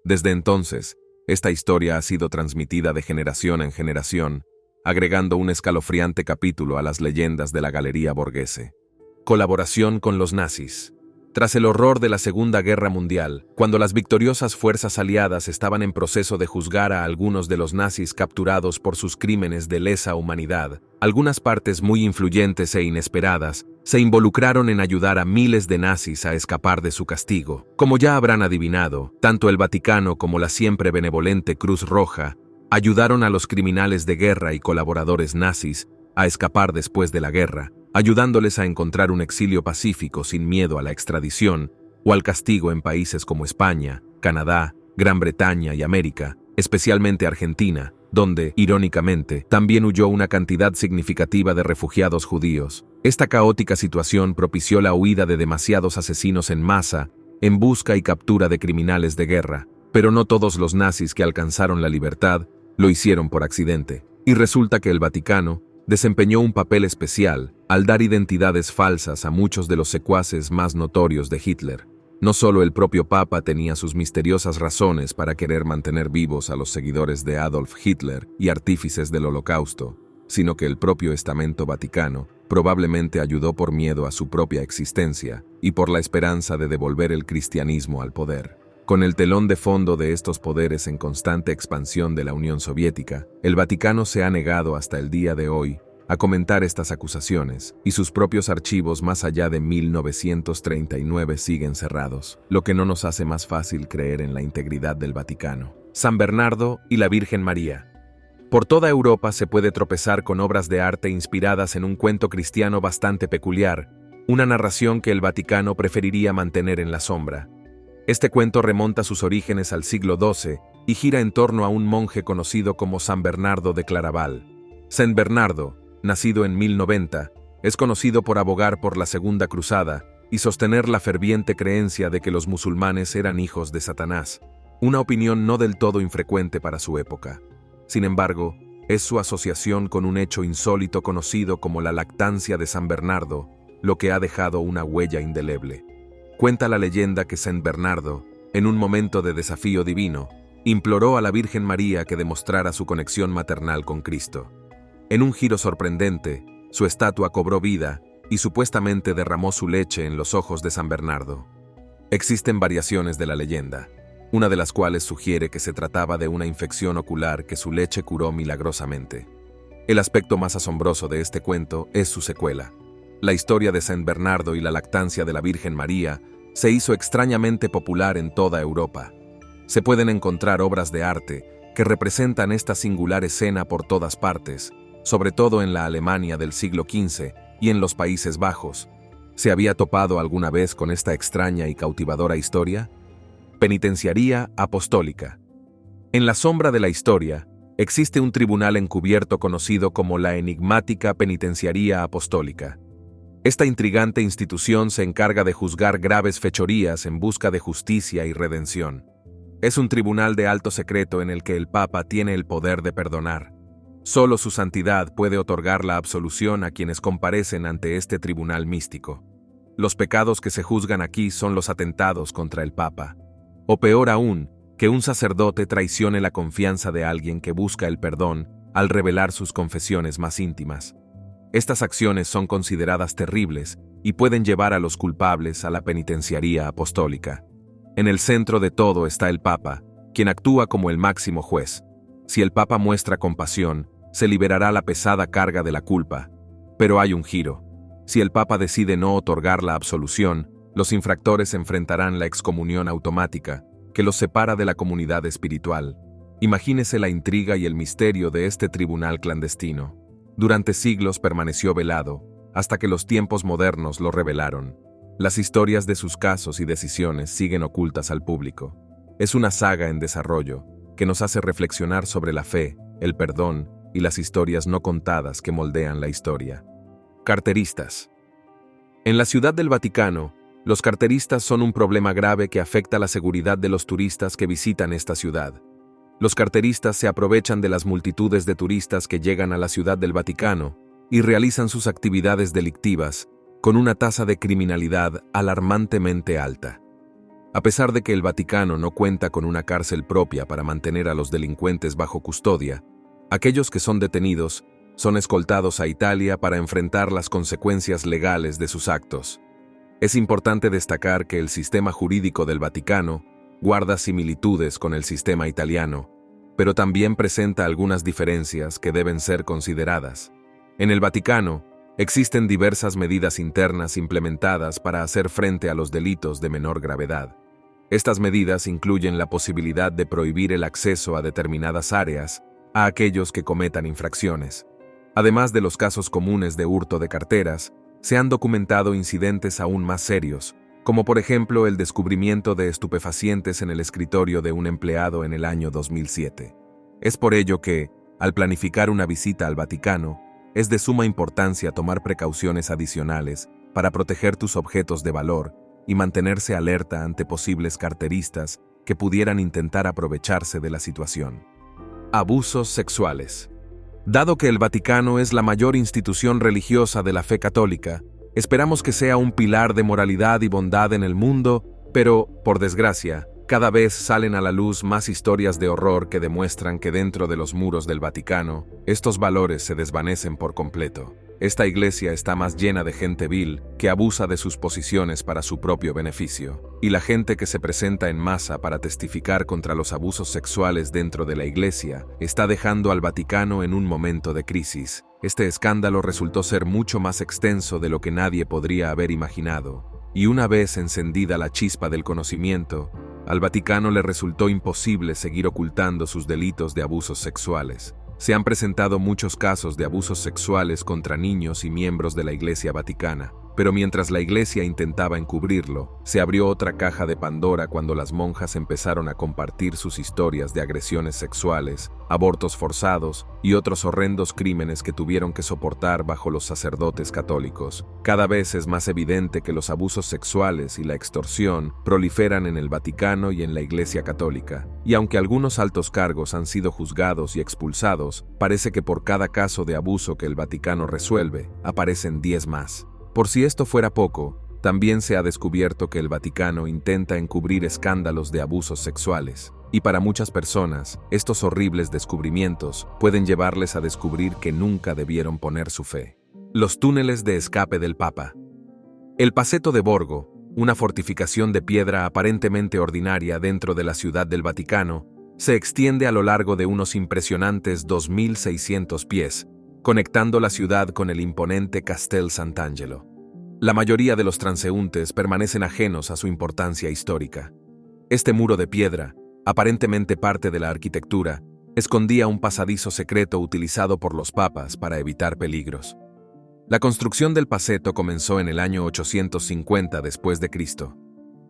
Desde entonces, esta historia ha sido transmitida de generación en generación, agregando un escalofriante capítulo a las leyendas de la Galería Borghese. Colaboración con los nazis. Tras el horror de la Segunda Guerra Mundial, cuando las victoriosas fuerzas aliadas estaban en proceso de juzgar a algunos de los nazis capturados por sus crímenes de lesa humanidad, algunas partes muy influyentes e inesperadas se involucraron en ayudar a miles de nazis a escapar de su castigo. Como ya habrán adivinado, tanto el Vaticano como la siempre benevolente Cruz Roja ayudaron a los criminales de guerra y colaboradores nazis a escapar después de la guerra, ayudándoles a encontrar un exilio pacífico sin miedo a la extradición o al castigo en países como España, Canadá, Gran Bretaña y América, especialmente Argentina, donde, irónicamente, también huyó una cantidad significativa de refugiados judíos. Esta caótica situación propició la huida de demasiados asesinos en masa en busca y captura de criminales de guerra, pero no todos los nazis que alcanzaron la libertad lo hicieron por accidente, y resulta que el Vaticano Desempeñó un papel especial al dar identidades falsas a muchos de los secuaces más notorios de Hitler. No solo el propio Papa tenía sus misteriosas razones para querer mantener vivos a los seguidores de Adolf Hitler y artífices del Holocausto, sino que el propio estamento Vaticano probablemente ayudó por miedo a su propia existencia y por la esperanza de devolver el cristianismo al poder. Con el telón de fondo de estos poderes en constante expansión de la Unión Soviética, el Vaticano se ha negado hasta el día de hoy a comentar estas acusaciones, y sus propios archivos más allá de 1939 siguen cerrados, lo que no nos hace más fácil creer en la integridad del Vaticano. San Bernardo y la Virgen María. Por toda Europa se puede tropezar con obras de arte inspiradas en un cuento cristiano bastante peculiar, una narración que el Vaticano preferiría mantener en la sombra. Este cuento remonta sus orígenes al siglo XII y gira en torno a un monje conocido como San Bernardo de Claraval. San Bernardo, nacido en 1090, es conocido por abogar por la Segunda Cruzada y sostener la ferviente creencia de que los musulmanes eran hijos de Satanás, una opinión no del todo infrecuente para su época. Sin embargo, es su asociación con un hecho insólito conocido como la lactancia de San Bernardo lo que ha dejado una huella indeleble. Cuenta la leyenda que San Bernardo, en un momento de desafío divino, imploró a la Virgen María que demostrara su conexión maternal con Cristo. En un giro sorprendente, su estatua cobró vida y supuestamente derramó su leche en los ojos de San Bernardo. Existen variaciones de la leyenda, una de las cuales sugiere que se trataba de una infección ocular que su leche curó milagrosamente. El aspecto más asombroso de este cuento es su secuela. La historia de San Bernardo y la lactancia de la Virgen María se hizo extrañamente popular en toda Europa. Se pueden encontrar obras de arte que representan esta singular escena por todas partes, sobre todo en la Alemania del siglo XV y en los Países Bajos. ¿Se había topado alguna vez con esta extraña y cautivadora historia? Penitenciaría apostólica. En la sombra de la historia, existe un tribunal encubierto conocido como la enigmática Penitenciaría Apostólica. Esta intrigante institución se encarga de juzgar graves fechorías en busca de justicia y redención. Es un tribunal de alto secreto en el que el Papa tiene el poder de perdonar. Solo su santidad puede otorgar la absolución a quienes comparecen ante este tribunal místico. Los pecados que se juzgan aquí son los atentados contra el Papa. O peor aún, que un sacerdote traicione la confianza de alguien que busca el perdón al revelar sus confesiones más íntimas. Estas acciones son consideradas terribles y pueden llevar a los culpables a la penitenciaría apostólica. En el centro de todo está el Papa, quien actúa como el máximo juez. Si el Papa muestra compasión, se liberará la pesada carga de la culpa. Pero hay un giro. Si el Papa decide no otorgar la absolución, los infractores enfrentarán la excomunión automática, que los separa de la comunidad espiritual. Imagínese la intriga y el misterio de este tribunal clandestino. Durante siglos permaneció velado, hasta que los tiempos modernos lo revelaron. Las historias de sus casos y decisiones siguen ocultas al público. Es una saga en desarrollo, que nos hace reflexionar sobre la fe, el perdón y las historias no contadas que moldean la historia. Carteristas. En la Ciudad del Vaticano, los carteristas son un problema grave que afecta la seguridad de los turistas que visitan esta ciudad. Los carteristas se aprovechan de las multitudes de turistas que llegan a la Ciudad del Vaticano y realizan sus actividades delictivas con una tasa de criminalidad alarmantemente alta. A pesar de que el Vaticano no cuenta con una cárcel propia para mantener a los delincuentes bajo custodia, aquellos que son detenidos son escoltados a Italia para enfrentar las consecuencias legales de sus actos. Es importante destacar que el sistema jurídico del Vaticano guarda similitudes con el sistema italiano, pero también presenta algunas diferencias que deben ser consideradas. En el Vaticano, existen diversas medidas internas implementadas para hacer frente a los delitos de menor gravedad. Estas medidas incluyen la posibilidad de prohibir el acceso a determinadas áreas a aquellos que cometan infracciones. Además de los casos comunes de hurto de carteras, se han documentado incidentes aún más serios, como por ejemplo el descubrimiento de estupefacientes en el escritorio de un empleado en el año 2007. Es por ello que, al planificar una visita al Vaticano, es de suma importancia tomar precauciones adicionales para proteger tus objetos de valor y mantenerse alerta ante posibles carteristas que pudieran intentar aprovecharse de la situación. Abusos sexuales. Dado que el Vaticano es la mayor institución religiosa de la fe católica, esperamos que sea un pilar de moralidad y bondad en el mundo, pero, por desgracia, cada vez salen a la luz más historias de horror que demuestran que dentro de los muros del Vaticano, estos valores se desvanecen por completo. Esta iglesia está más llena de gente vil que abusa de sus posiciones para su propio beneficio, y la gente que se presenta en masa para testificar contra los abusos sexuales dentro de la iglesia está dejando al Vaticano en un momento de crisis. Este escándalo resultó ser mucho más extenso de lo que nadie podría haber imaginado, y una vez encendida la chispa del conocimiento, al Vaticano le resultó imposible seguir ocultando sus delitos de abusos sexuales. Se han presentado muchos casos de abusos sexuales contra niños y miembros de la Iglesia Vaticana, pero mientras la Iglesia intentaba encubrirlo, se abrió otra caja de Pandora cuando las monjas empezaron a compartir sus historias de agresiones sexuales, abortos forzados y otros horrendos crímenes que tuvieron que soportar bajo los sacerdotes católicos. Cada vez es más evidente que los abusos sexuales y la extorsión proliferan en el Vaticano y en la Iglesia Católica, y aunque algunos altos cargos han sido juzgados y expulsados, parece que por cada caso de abuso que el Vaticano resuelve, aparecen 10 más. Por si esto fuera poco, también se ha descubierto que el Vaticano intenta encubrir escándalos de abusos sexuales, y para muchas personas, estos horribles descubrimientos pueden llevarles a descubrir que nunca debieron poner su fe. Los túneles de escape del Papa. El Paceto de Borgo, una fortificación de piedra aparentemente ordinaria dentro de la ciudad del Vaticano, se extiende a lo largo de unos impresionantes 2.600 pies, conectando la ciudad con el imponente Castel Sant'Angelo. La mayoría de los transeúntes permanecen ajenos a su importancia histórica. Este muro de piedra, aparentemente parte de la arquitectura, escondía un pasadizo secreto utilizado por los papas para evitar peligros. La construcción del Paceto comenzó en el año 850 después de Cristo,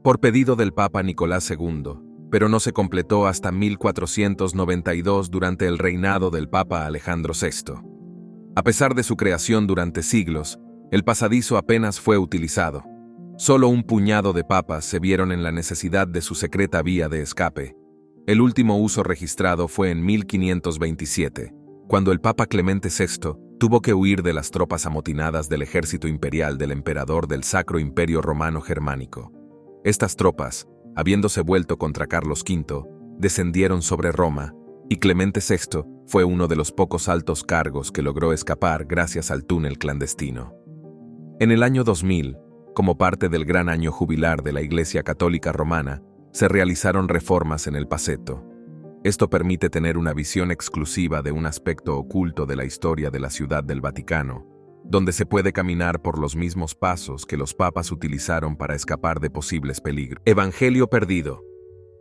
por pedido del Papa Nicolás II, pero no se completó hasta 1492 durante el reinado del Papa Alejandro VI. A pesar de su creación durante siglos, el pasadizo apenas fue utilizado. Solo un puñado de papas se vieron en la necesidad de su secreta vía de escape. El último uso registrado fue en 1527, cuando el Papa Clemente VI tuvo que huir de las tropas amotinadas del ejército imperial del emperador del Sacro Imperio Romano Germánico. Estas tropas, habiéndose vuelto contra Carlos V, descendieron sobre Roma, y Clemente VI fue uno de los pocos altos cargos que logró escapar gracias al túnel clandestino. En el año 2000, como parte del gran año jubilar de la Iglesia Católica Romana, se realizaron reformas en el Paceto. Esto permite tener una visión exclusiva de un aspecto oculto de la historia de la Ciudad del Vaticano, donde se puede caminar por los mismos pasos que los papas utilizaron para escapar de posibles peligros. Evangelio perdido.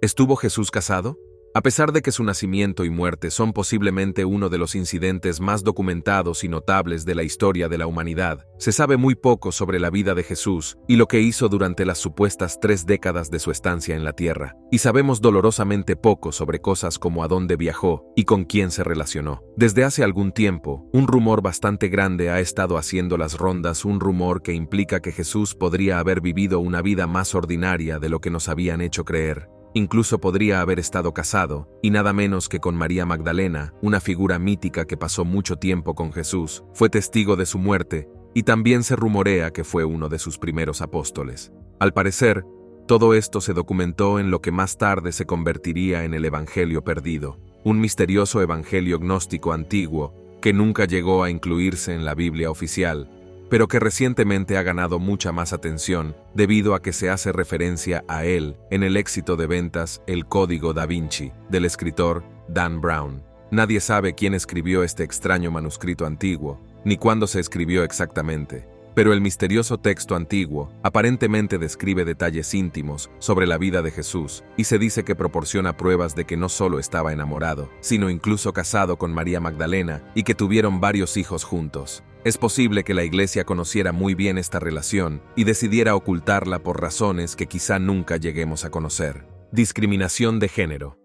¿Estuvo Jesús casado? A pesar de que su nacimiento y muerte son posiblemente uno de los incidentes más documentados y notables de la historia de la humanidad, se sabe muy poco sobre la vida de Jesús y lo que hizo durante las supuestas 3 décadas de su estancia en la tierra, y sabemos dolorosamente poco sobre cosas como a dónde viajó y con quién se relacionó. Desde hace algún tiempo, un rumor bastante grande ha estado haciendo las rondas, un rumor que implica que Jesús podría haber vivido una vida más ordinaria de lo que nos habían hecho creer. Incluso podría haber estado casado, y nada menos que con María Magdalena, una figura mítica que pasó mucho tiempo con Jesús, fue testigo de su muerte, y también se rumorea que fue uno de sus primeros apóstoles. Al parecer, todo esto se documentó en lo que más tarde se convertiría en el Evangelio perdido, un misterioso evangelio gnóstico antiguo que nunca llegó a incluirse en la Biblia oficial, pero que recientemente ha ganado mucha más atención debido a que se hace referencia a él en el éxito de ventas El Código da Vinci, del escritor Dan Brown. Nadie sabe quién escribió este extraño manuscrito antiguo, ni cuándo se escribió exactamente, pero el misterioso texto antiguo aparentemente describe detalles íntimos sobre la vida de Jesús y se dice que proporciona pruebas de que no solo estaba enamorado, sino incluso casado con María Magdalena y que tuvieron varios hijos juntos. Es posible que la Iglesia conociera muy bien esta relación y decidiera ocultarla por razones que quizá nunca lleguemos a conocer. Discriminación de género.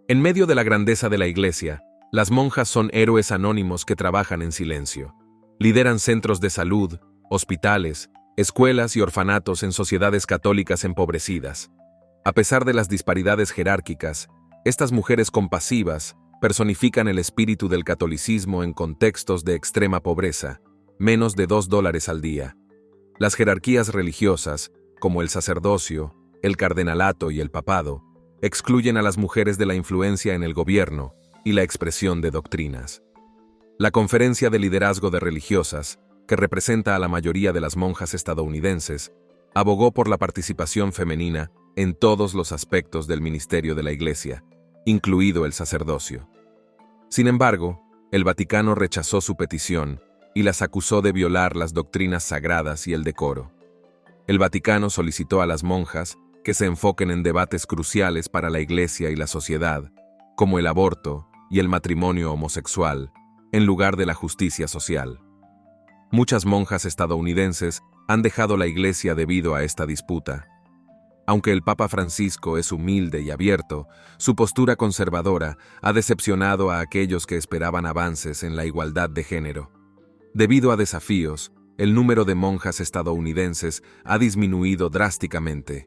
En medio de la grandeza de la Iglesia, las monjas son héroes anónimos que trabajan en silencio. Lideran centros de salud, hospitales, escuelas y orfanatos en sociedades católicas empobrecidas. A pesar de las disparidades jerárquicas, estas mujeres compasivas personifican el espíritu del catolicismo en contextos de extrema pobreza, menos de $2 al día. Las jerarquías religiosas, como el sacerdocio, el cardenalato y el papado, excluyen a las mujeres de la influencia en el gobierno y la expresión de doctrinas. La Conferencia de Liderazgo de Religiosas, que representa a la mayoría de las monjas estadounidenses, abogó por la participación femenina en todos los aspectos del ministerio de la Iglesia, incluido el sacerdocio. Sin embargo, el Vaticano rechazó su petición y las acusó de violar las doctrinas sagradas y el decoro. El Vaticano solicitó a las monjas que se enfoquen en debates cruciales para la Iglesia y la sociedad, como el aborto y el matrimonio homosexual, en lugar de la justicia social. Muchas monjas estadounidenses han dejado la Iglesia debido a esta disputa. Aunque el Papa Francisco es humilde y abierto, su postura conservadora ha decepcionado a aquellos que esperaban avances en la igualdad de género. Debido a desafíos, el número de monjas estadounidenses ha disminuido drásticamente.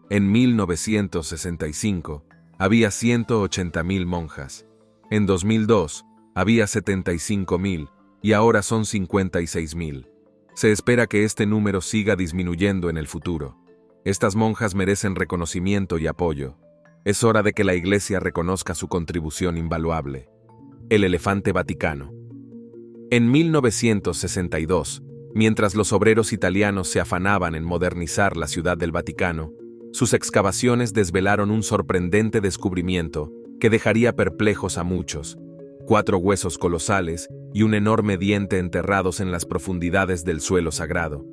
En 1965, había 180,000 monjas. En 2002, había 75,000 y ahora son 56,000. Se espera que este número siga disminuyendo en el futuro. Estas monjas merecen reconocimiento y apoyo. Es hora de que la Iglesia reconozca su contribución invaluable. El elefante vaticano. En 1962, mientras los obreros italianos se afanaban en modernizar la ciudad del Vaticano, sus excavaciones desvelaron un sorprendente descubrimiento que dejaría perplejos a muchos: 4 huesos colosales y un enorme diente enterrados en las profundidades del suelo sagrado.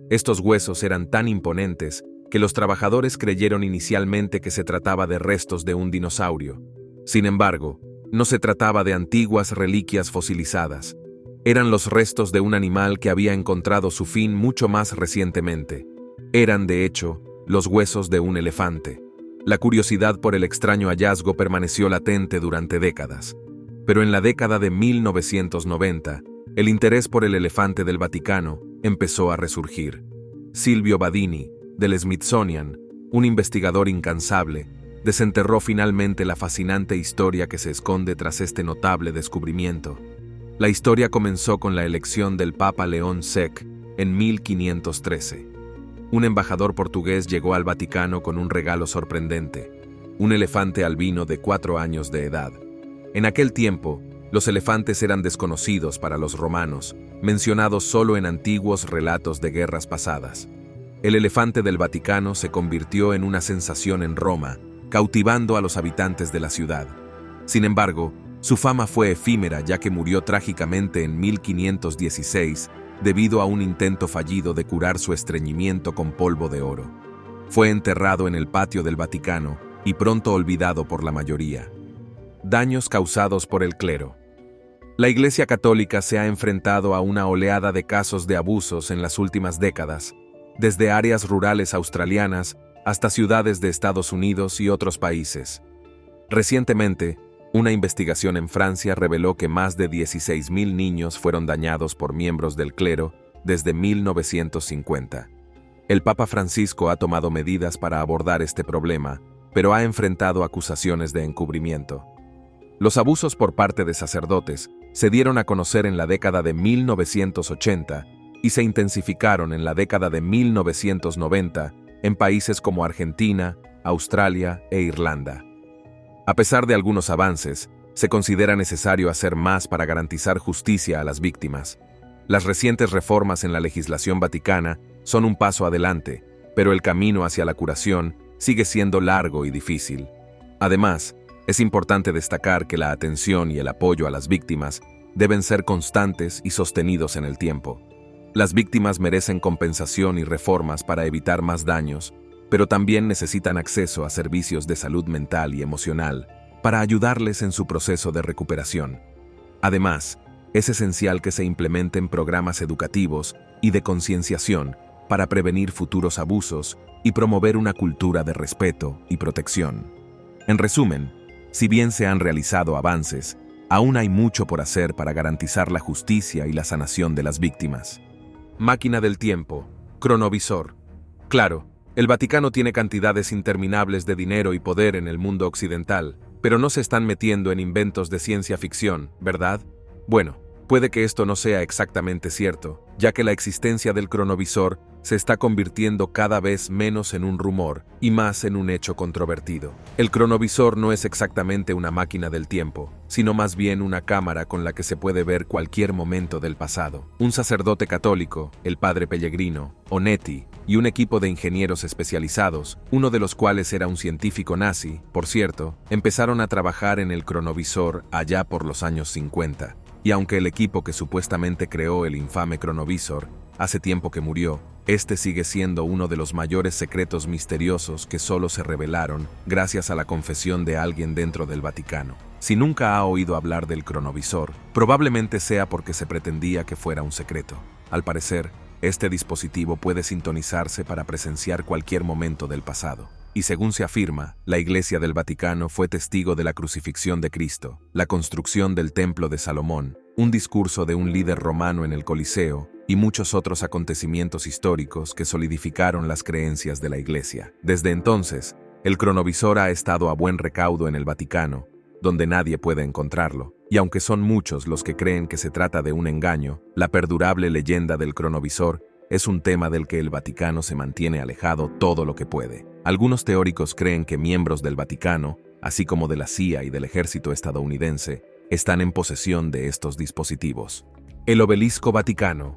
Estos huesos eran tan imponentes que los trabajadores creyeron inicialmente que se trataba de restos de un dinosaurio. Sin embargo, no se trataba de antiguas reliquias fosilizadas. Eran los restos de un animal que había encontrado su fin mucho más recientemente. Eran, de hecho, los huesos de un elefante. La curiosidad por el extraño hallazgo permaneció latente durante décadas. Pero en la década de 1990, el interés por el elefante del Vaticano empezó a resurgir. Silvio Badini, del Smithsonian, un investigador incansable, desenterró finalmente la fascinante historia que se esconde tras este notable descubrimiento. La historia comenzó con la elección del Papa León VI en 1513. Un embajador portugués llegó al Vaticano con un regalo sorprendente: un elefante albino de 4 años de edad. En aquel tiempo, los elefantes eran desconocidos para los romanos, mencionados solo en antiguos relatos de guerras pasadas. El elefante del Vaticano se convirtió en una sensación en Roma, cautivando a los habitantes de la ciudad. Sin embargo, su fama fue efímera, ya que murió trágicamente en 1516 debido a un intento fallido de curar su estreñimiento con polvo de oro. Fue enterrado en el patio del Vaticano y pronto olvidado por la mayoría. Daños causados por el clero. La Iglesia Católica se ha enfrentado a una oleada de casos de abusos en las últimas décadas, desde áreas rurales australianas hasta ciudades de Estados Unidos y otros países. Recientemente, una investigación en Francia reveló que más de 16,000 niños fueron dañados por miembros del clero desde 1950. El Papa Francisco ha tomado medidas para abordar este problema, pero ha enfrentado acusaciones de encubrimiento. Los abusos por parte de sacerdotes se dieron a conocer en la década de 1980 y se intensificaron en la década de 1990 en países como Argentina, Australia e Irlanda. A pesar de algunos avances, se considera necesario hacer más para garantizar justicia a las víctimas. Las recientes reformas en la legislación vaticana son un paso adelante, pero el camino hacia la curación sigue siendo largo y difícil. Además, es importante destacar que la atención y el apoyo a las víctimas deben ser constantes y sostenidos en el tiempo. Las víctimas merecen compensación y reformas para evitar más daños, pero también necesitan acceso a servicios de salud mental y emocional para ayudarles en su proceso de recuperación. Además, es esencial que se implementen programas educativos y de concienciación para prevenir futuros abusos y promover una cultura de respeto y protección. En resumen, si bien se han realizado avances, aún hay mucho por hacer para garantizar la justicia y la sanación de las víctimas. Máquina del tiempo, cronovisor. Claro, el Vaticano tiene cantidades interminables de dinero y poder en el mundo occidental, Pero no se están metiendo en inventos de ciencia ficción, ¿verdad? Bueno, puede que esto no sea exactamente cierto, ya que la existencia del cronovisor se está convirtiendo cada vez menos en un rumor y más en un hecho controvertido. El cronovisor no es exactamente una máquina del tiempo, sino más bien una cámara con la que se puede ver cualquier momento del pasado. Un sacerdote católico, el padre Pellegrino, Onetti, y un equipo de ingenieros especializados, uno de los cuales era un científico nazi, por cierto, empezaron a trabajar en el cronovisor allá por los años 50. Y aunque el equipo que supuestamente creó el infame cronovisor hace tiempo que murió, este sigue siendo uno de los mayores secretos misteriosos que solo se revelaron gracias a la confesión de alguien dentro del Vaticano. Si nunca ha oído hablar del cronovisor, probablemente sea porque se pretendía que fuera un secreto. Al parecer, este dispositivo puede sintonizarse para presenciar cualquier momento del pasado. Y según se afirma, la Iglesia del Vaticano fue testigo de la crucifixión de Cristo, la construcción del Templo de Salomón, un discurso de un líder romano en el Coliseo y muchos otros acontecimientos históricos que solidificaron las creencias de la Iglesia. Desde entonces, el cronovisor ha estado a buen recaudo en el Vaticano, donde nadie puede encontrarlo. Y aunque son muchos los que creen que se trata de un engaño, la perdurable leyenda del cronovisor es un tema del que el Vaticano se mantiene alejado todo lo que puede. Algunos teóricos creen que miembros del Vaticano, así como de la CIA y del ejército estadounidense, están en posesión de estos dispositivos. El Obelisco Vaticano.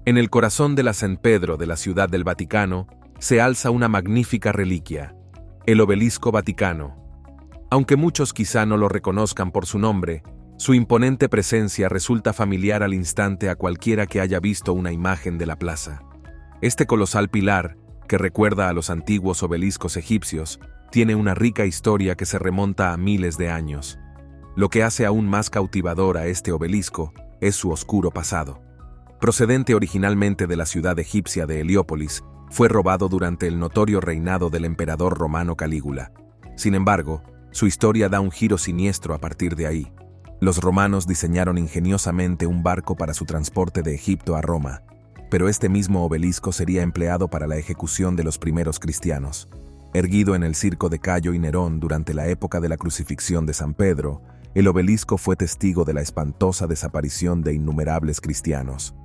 En el corazón de la San Pedro de la Ciudad del Vaticano se alza una magnífica reliquia, el Obelisco Vaticano. Aunque muchos quizá no lo reconozcan por su nombre, su imponente presencia resulta familiar al instante a cualquiera que haya visto una imagen de la plaza. Este colosal pilar, que recuerda a los antiguos obeliscos egipcios, tiene una rica historia que se remonta a miles de años. Lo que hace aún más cautivador a este obelisco es su oscuro pasado. Procedente originalmente de la ciudad egipcia de Heliópolis, fue robado durante el notorio reinado del emperador romano Calígula. Sin embargo, su historia da un giro siniestro a partir de ahí. Los romanos diseñaron ingeniosamente un barco para su transporte de Egipto a Roma, pero este mismo obelisco sería empleado para la ejecución de los primeros cristianos. Erguido en el circo de Cayo y Nerón durante la época de la crucifixión de San Pedro, el obelisco fue testigo de la espantosa desaparición de innumerables cristianos.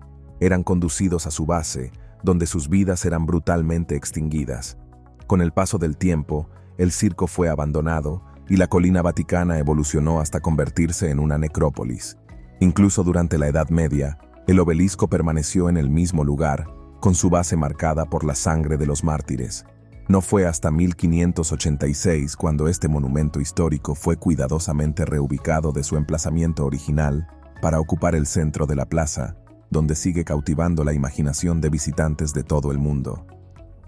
Eran conducidos a su base, donde sus vidas eran brutalmente extinguidas. Con el paso del tiempo, el circo fue abandonado y la colina vaticana evolucionó hasta convertirse en una necrópolis. Incluso durante la Edad Media, el obelisco permaneció en el mismo lugar, con su base marcada por la sangre de los mártires. No fue hasta 1586 cuando este monumento histórico fue cuidadosamente reubicado de su emplazamiento original para ocupar el centro de la plaza, donde sigue cautivando la imaginación de visitantes de todo el mundo.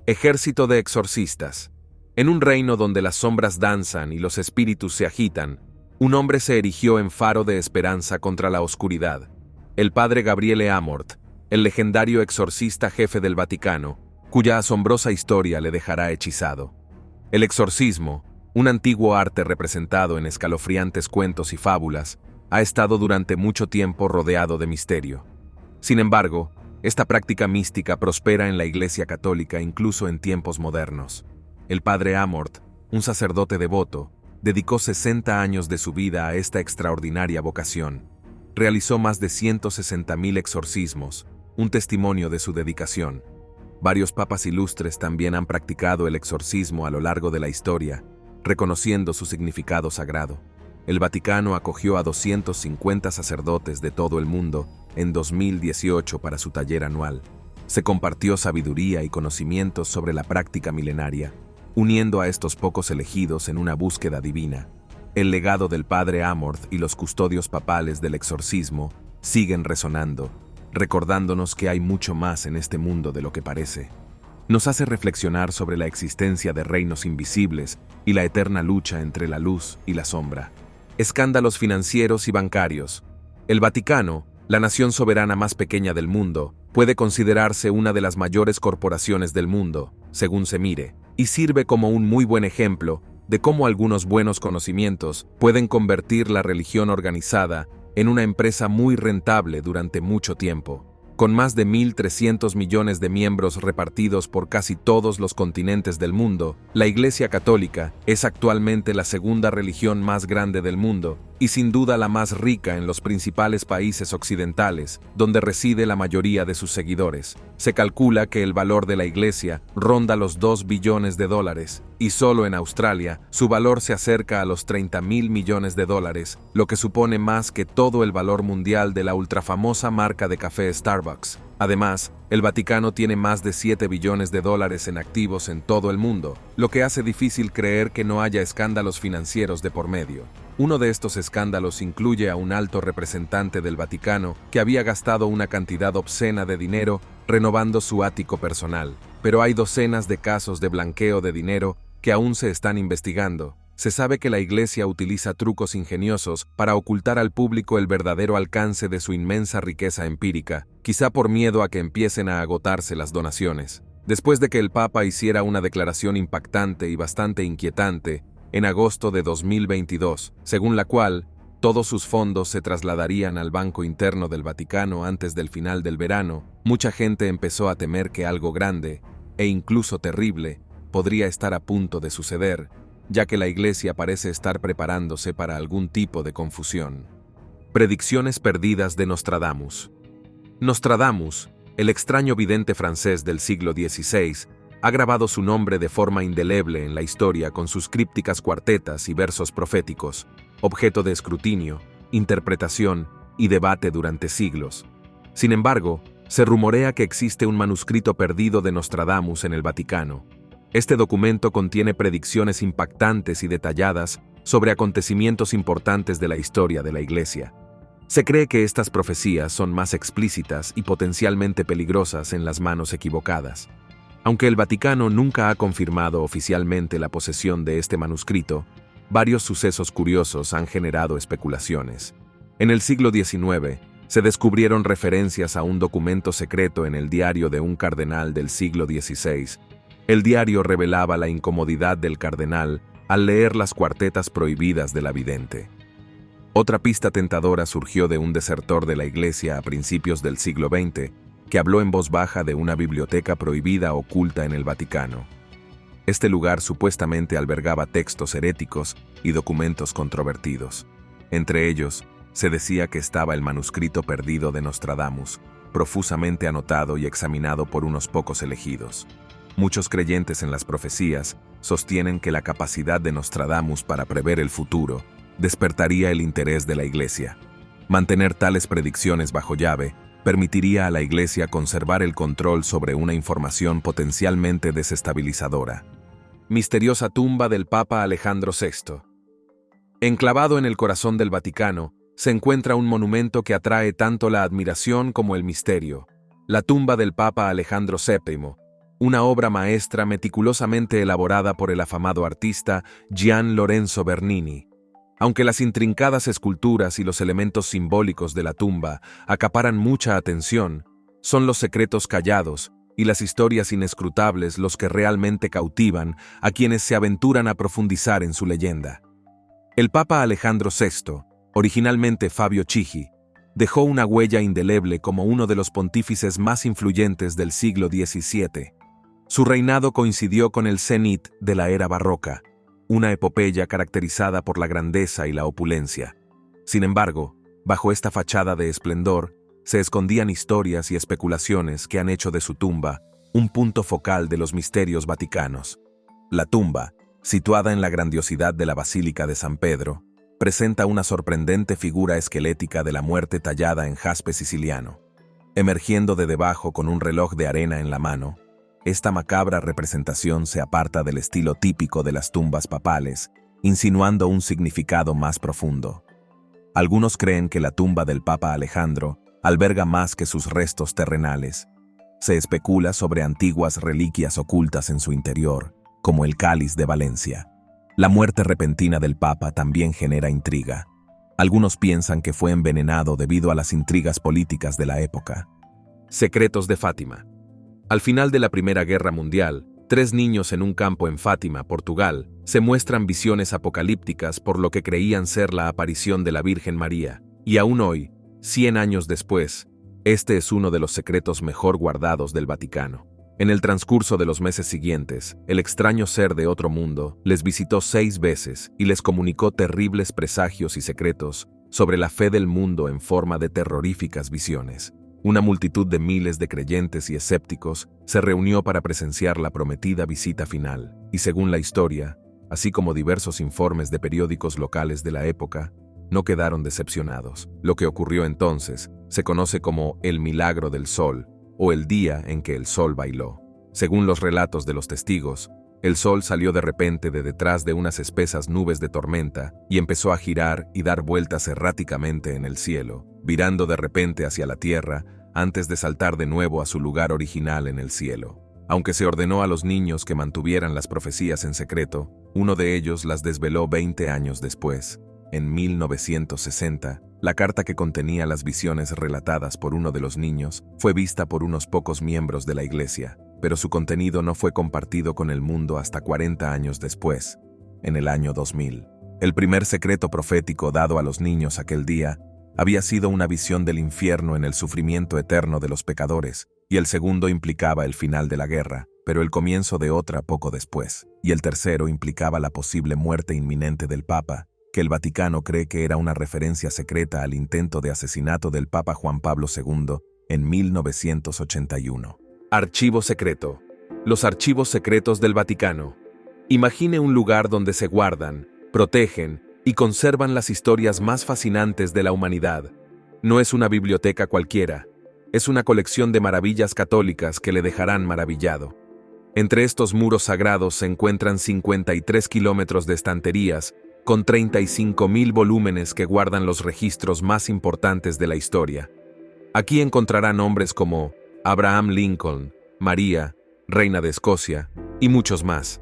Ejército de exorcistas. En un reino donde las sombras danzan y los espíritus se agitan, un hombre se erigió en faro de esperanza contra la oscuridad. El padre Gabriele Amort, el legendario exorcista jefe del Vaticano, cuya asombrosa historia le dejará hechizado. El exorcismo, un antiguo arte representado en escalofriantes cuentos y fábulas, ha estado durante mucho tiempo rodeado de misterio. Sin embargo, esta práctica mística prospera en la Iglesia Católica incluso en tiempos modernos. El padre Amort, un sacerdote devoto, dedicó 60 años de su vida a esta extraordinaria vocación. Realizó más de 160.000 exorcismos, un testimonio de su dedicación. Varios papas ilustres también han practicado el exorcismo a lo largo de la historia, reconociendo su significado sagrado. El Vaticano acogió a 250 sacerdotes de todo el mundo en 2018 para su taller anual. Se compartió sabiduría y conocimientos sobre la práctica milenaria, uniendo a estos pocos elegidos en una búsqueda divina. El legado del padre Amort y los custodios papales del exorcismo siguen resonando, recordándonos que hay mucho más en este mundo de lo que parece. Nos hace reflexionar sobre la existencia de reinos invisibles y la eterna lucha entre la luz y la sombra. Escándalos financieros y bancarios. El Vaticano, la nación soberana más pequeña del mundo, puede considerarse una de las mayores corporaciones del mundo, según se mire, y sirve como un muy buen ejemplo de cómo algunos buenos conocimientos pueden convertir la religión organizada en una empresa muy rentable durante mucho tiempo. Con más de 1.300 millones de miembros repartidos por casi todos los continentes del mundo, la Iglesia Católica es actualmente la segunda religión más grande del mundo y sin duda la más rica en los principales países occidentales, donde reside la mayoría de sus seguidores. Se calcula que el valor de la Iglesia ronda los 2 billones de dólares, y solo en Australia su valor se acerca a los 30.000 millones de dólares, lo que supone más que todo el valor mundial de la ultrafamosa marca de café Starbucks. Además, el Vaticano tiene más de 7 billones de dólares en activos en todo el mundo, lo que hace difícil creer que no haya escándalos financieros de por medio. Uno de estos escándalos incluye a un alto representante del Vaticano que había gastado una cantidad obscena de dinero renovando su ático personal, pero hay docenas de casos de blanqueo de dinero que aún se están investigando. Se sabe que la Iglesia utiliza trucos ingeniosos para ocultar al público el verdadero alcance de su inmensa riqueza empírica, quizá por miedo a que empiecen a agotarse las donaciones. Después de que el Papa hiciera una declaración impactante y bastante inquietante en agosto de 2022, según la cual todos sus fondos se trasladarían al Banco Interno del Vaticano antes del final del verano, mucha gente empezó a temer que algo grande, e incluso terrible, podría estar a punto de suceder, ya que la Iglesia parece estar preparándose para algún tipo de confusión. Predicciones perdidas de Nostradamus. Nostradamus, el extraño vidente francés del siglo XVI, ha grabado su nombre de forma indeleble en la historia con sus crípticas cuartetas y versos proféticos, objeto de escrutinio, interpretación y debate durante siglos. Sin embargo, se rumorea que existe un manuscrito perdido de Nostradamus en el Vaticano. Este documento contiene predicciones impactantes y detalladas sobre acontecimientos importantes de la historia de la Iglesia. Se cree que estas profecías son más explícitas y potencialmente peligrosas en las manos equivocadas. Aunque el Vaticano nunca ha confirmado oficialmente la posesión de este manuscrito, varios sucesos curiosos han generado especulaciones. En el siglo XIX, se descubrieron referencias a un documento secreto en el diario de un cardenal del siglo XVI. El diario revelaba la incomodidad del cardenal al leer las cuartetas prohibidas de la vidente. Otra pista tentadora surgió de un desertor de la Iglesia a principios del siglo XX, que habló en voz baja de una biblioteca prohibida oculta en el Vaticano. Este lugar supuestamente albergaba textos heréticos y documentos controvertidos. Entre ellos, se decía que estaba el manuscrito perdido de Nostradamus, profusamente anotado y examinado por unos pocos elegidos. Muchos creyentes en las profecías sostienen que la capacidad de Nostradamus para prever el futuro despertaría el interés de la Iglesia. Mantener tales predicciones bajo llave permitiría a la Iglesia conservar el control sobre una información potencialmente desestabilizadora. Misteriosa tumba del Papa Alejandro VI. Enclavado en el corazón del Vaticano, se encuentra un monumento que atrae tanto la admiración como el misterio: la tumba del Papa Alejandro VII, una obra maestra meticulosamente elaborada por el afamado artista Gian Lorenzo Bernini. Aunque las intrincadas esculturas y los elementos simbólicos de la tumba acaparan mucha atención, son los secretos callados y las historias inescrutables los que realmente cautivan a quienes se aventuran a profundizar en su leyenda. El Papa Alejandro VI, originalmente Fabio Chigi, dejó una huella indeleble como uno de los pontífices más influyentes del siglo XVII. Su reinado coincidió con el cenit de la era barroca, una epopeya caracterizada por la grandeza y la opulencia. Sin embargo, bajo esta fachada de esplendor, se escondían historias y especulaciones que han hecho de su tumba un punto focal de los misterios vaticanos. La tumba, situada en la grandiosidad de la Basílica de San Pedro, presenta una sorprendente figura esquelética de la muerte tallada en jaspe siciliano. Emergiendo de debajo con un reloj de arena en la mano, esta macabra representación se aparta del estilo típico de las tumbas papales, insinuando un significado más profundo. Algunos creen que la tumba del Papa Alejandro alberga más que sus restos terrenales. Se especula sobre antiguas reliquias ocultas en su interior, como el cáliz de Valencia. La muerte repentina del Papa también genera intriga. Algunos piensan que fue envenenado debido a las intrigas políticas de la época. Secretos de Fátima. Al final de la Primera Guerra Mundial, 3 niños en un campo en Fátima, Portugal, se muestran visiones apocalípticas por lo que creían ser la aparición de la Virgen María, y aún hoy, 100 años después, Este es uno de los secretos mejor guardados del Vaticano. En el transcurso de los meses siguientes, el extraño ser de otro mundo les visitó 6 veces y les comunicó terribles presagios y secretos sobre la fe del mundo en forma de terroríficas visiones. Una multitud de miles de creyentes y escépticos se reunió para presenciar la prometida visita final, y según la historia, así como diversos informes de periódicos locales de la época, no quedaron decepcionados. Lo que ocurrió entonces se conoce como el milagro del sol, o el día en que el sol bailó. Según los relatos de los testigos, el sol salió de repente de detrás de unas espesas nubes de tormenta y empezó a girar y dar vueltas erráticamente en el cielo, virando de repente hacia la tierra antes de saltar de nuevo a su lugar original en el cielo. Aunque se ordenó a los niños que mantuvieran las profecías en secreto, uno de ellos las desveló 20 años después. En 1960, la carta que contenía las visiones relatadas por uno de los niños fue vista por unos pocos miembros de la iglesia, pero su contenido no fue compartido con el mundo hasta 40 años después, en el año 2000. El primer secreto profético dado a los niños aquel día había sido una visión del infierno en el sufrimiento eterno de los pecadores, y el segundo implicaba el final de la guerra, pero el comienzo de otra poco después, y el tercero implicaba la posible muerte inminente del Papa, que el Vaticano cree que era una referencia secreta al intento de asesinato del Papa Juan Pablo II en 1981. Archivo secreto. Los archivos secretos del Vaticano. Imagine un lugar donde se guardan, protegen y conservan las historias más fascinantes de la humanidad. No es una biblioteca cualquiera, es una colección de maravillas católicas que le dejarán maravillado. Entre estos muros sagrados se encuentran 53 kilómetros de estanterías con 35.000 volúmenes que guardan los registros más importantes de la historia. Aquí encontrará nombres como Abraham Lincoln, María, reina de Escocia, y muchos más.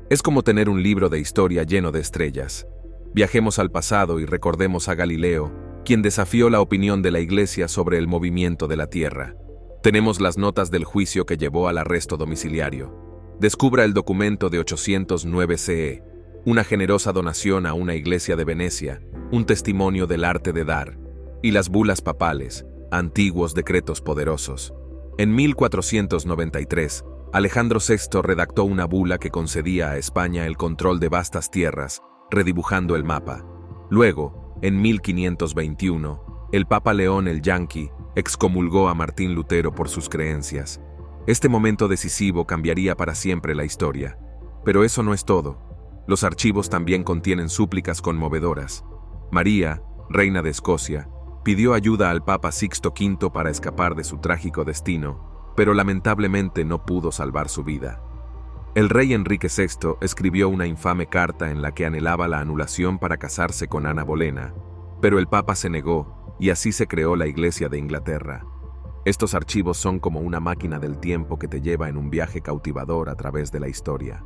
Es como tener un libro de historia lleno de estrellas. Viajemos al pasado y recordemos a Galileo, quien desafió la opinión de la Iglesia sobre el movimiento de la Tierra. Tenemos las notas del juicio que llevó al arresto domiciliario. Descubra el documento de 809 CE, una generosa donación a una iglesia de Venecia, un testimonio del arte de dar, y las bulas papales, antiguos decretos poderosos. En 1493, Alejandro VI redactó una bula que concedía a España el control de vastas tierras, redibujando el mapa. Luego, en 1521, el Papa León el Yanqui excomulgó a Martín Lutero por sus creencias. Este momento decisivo cambiaría para siempre la historia. Pero eso no es todo. Los archivos también contienen súplicas conmovedoras. María, reina de Escocia, pidió ayuda al Papa Sixto V para escapar de su trágico destino, pero lamentablemente no pudo salvar su vida. El rey Enrique VI escribió una infame carta en la que anhelaba la anulación para casarse con Ana Bolena, pero el Papa se negó y así se creó la Iglesia de Inglaterra. Estos archivos son como una máquina del tiempo que te lleva en un viaje cautivador a través de la historia.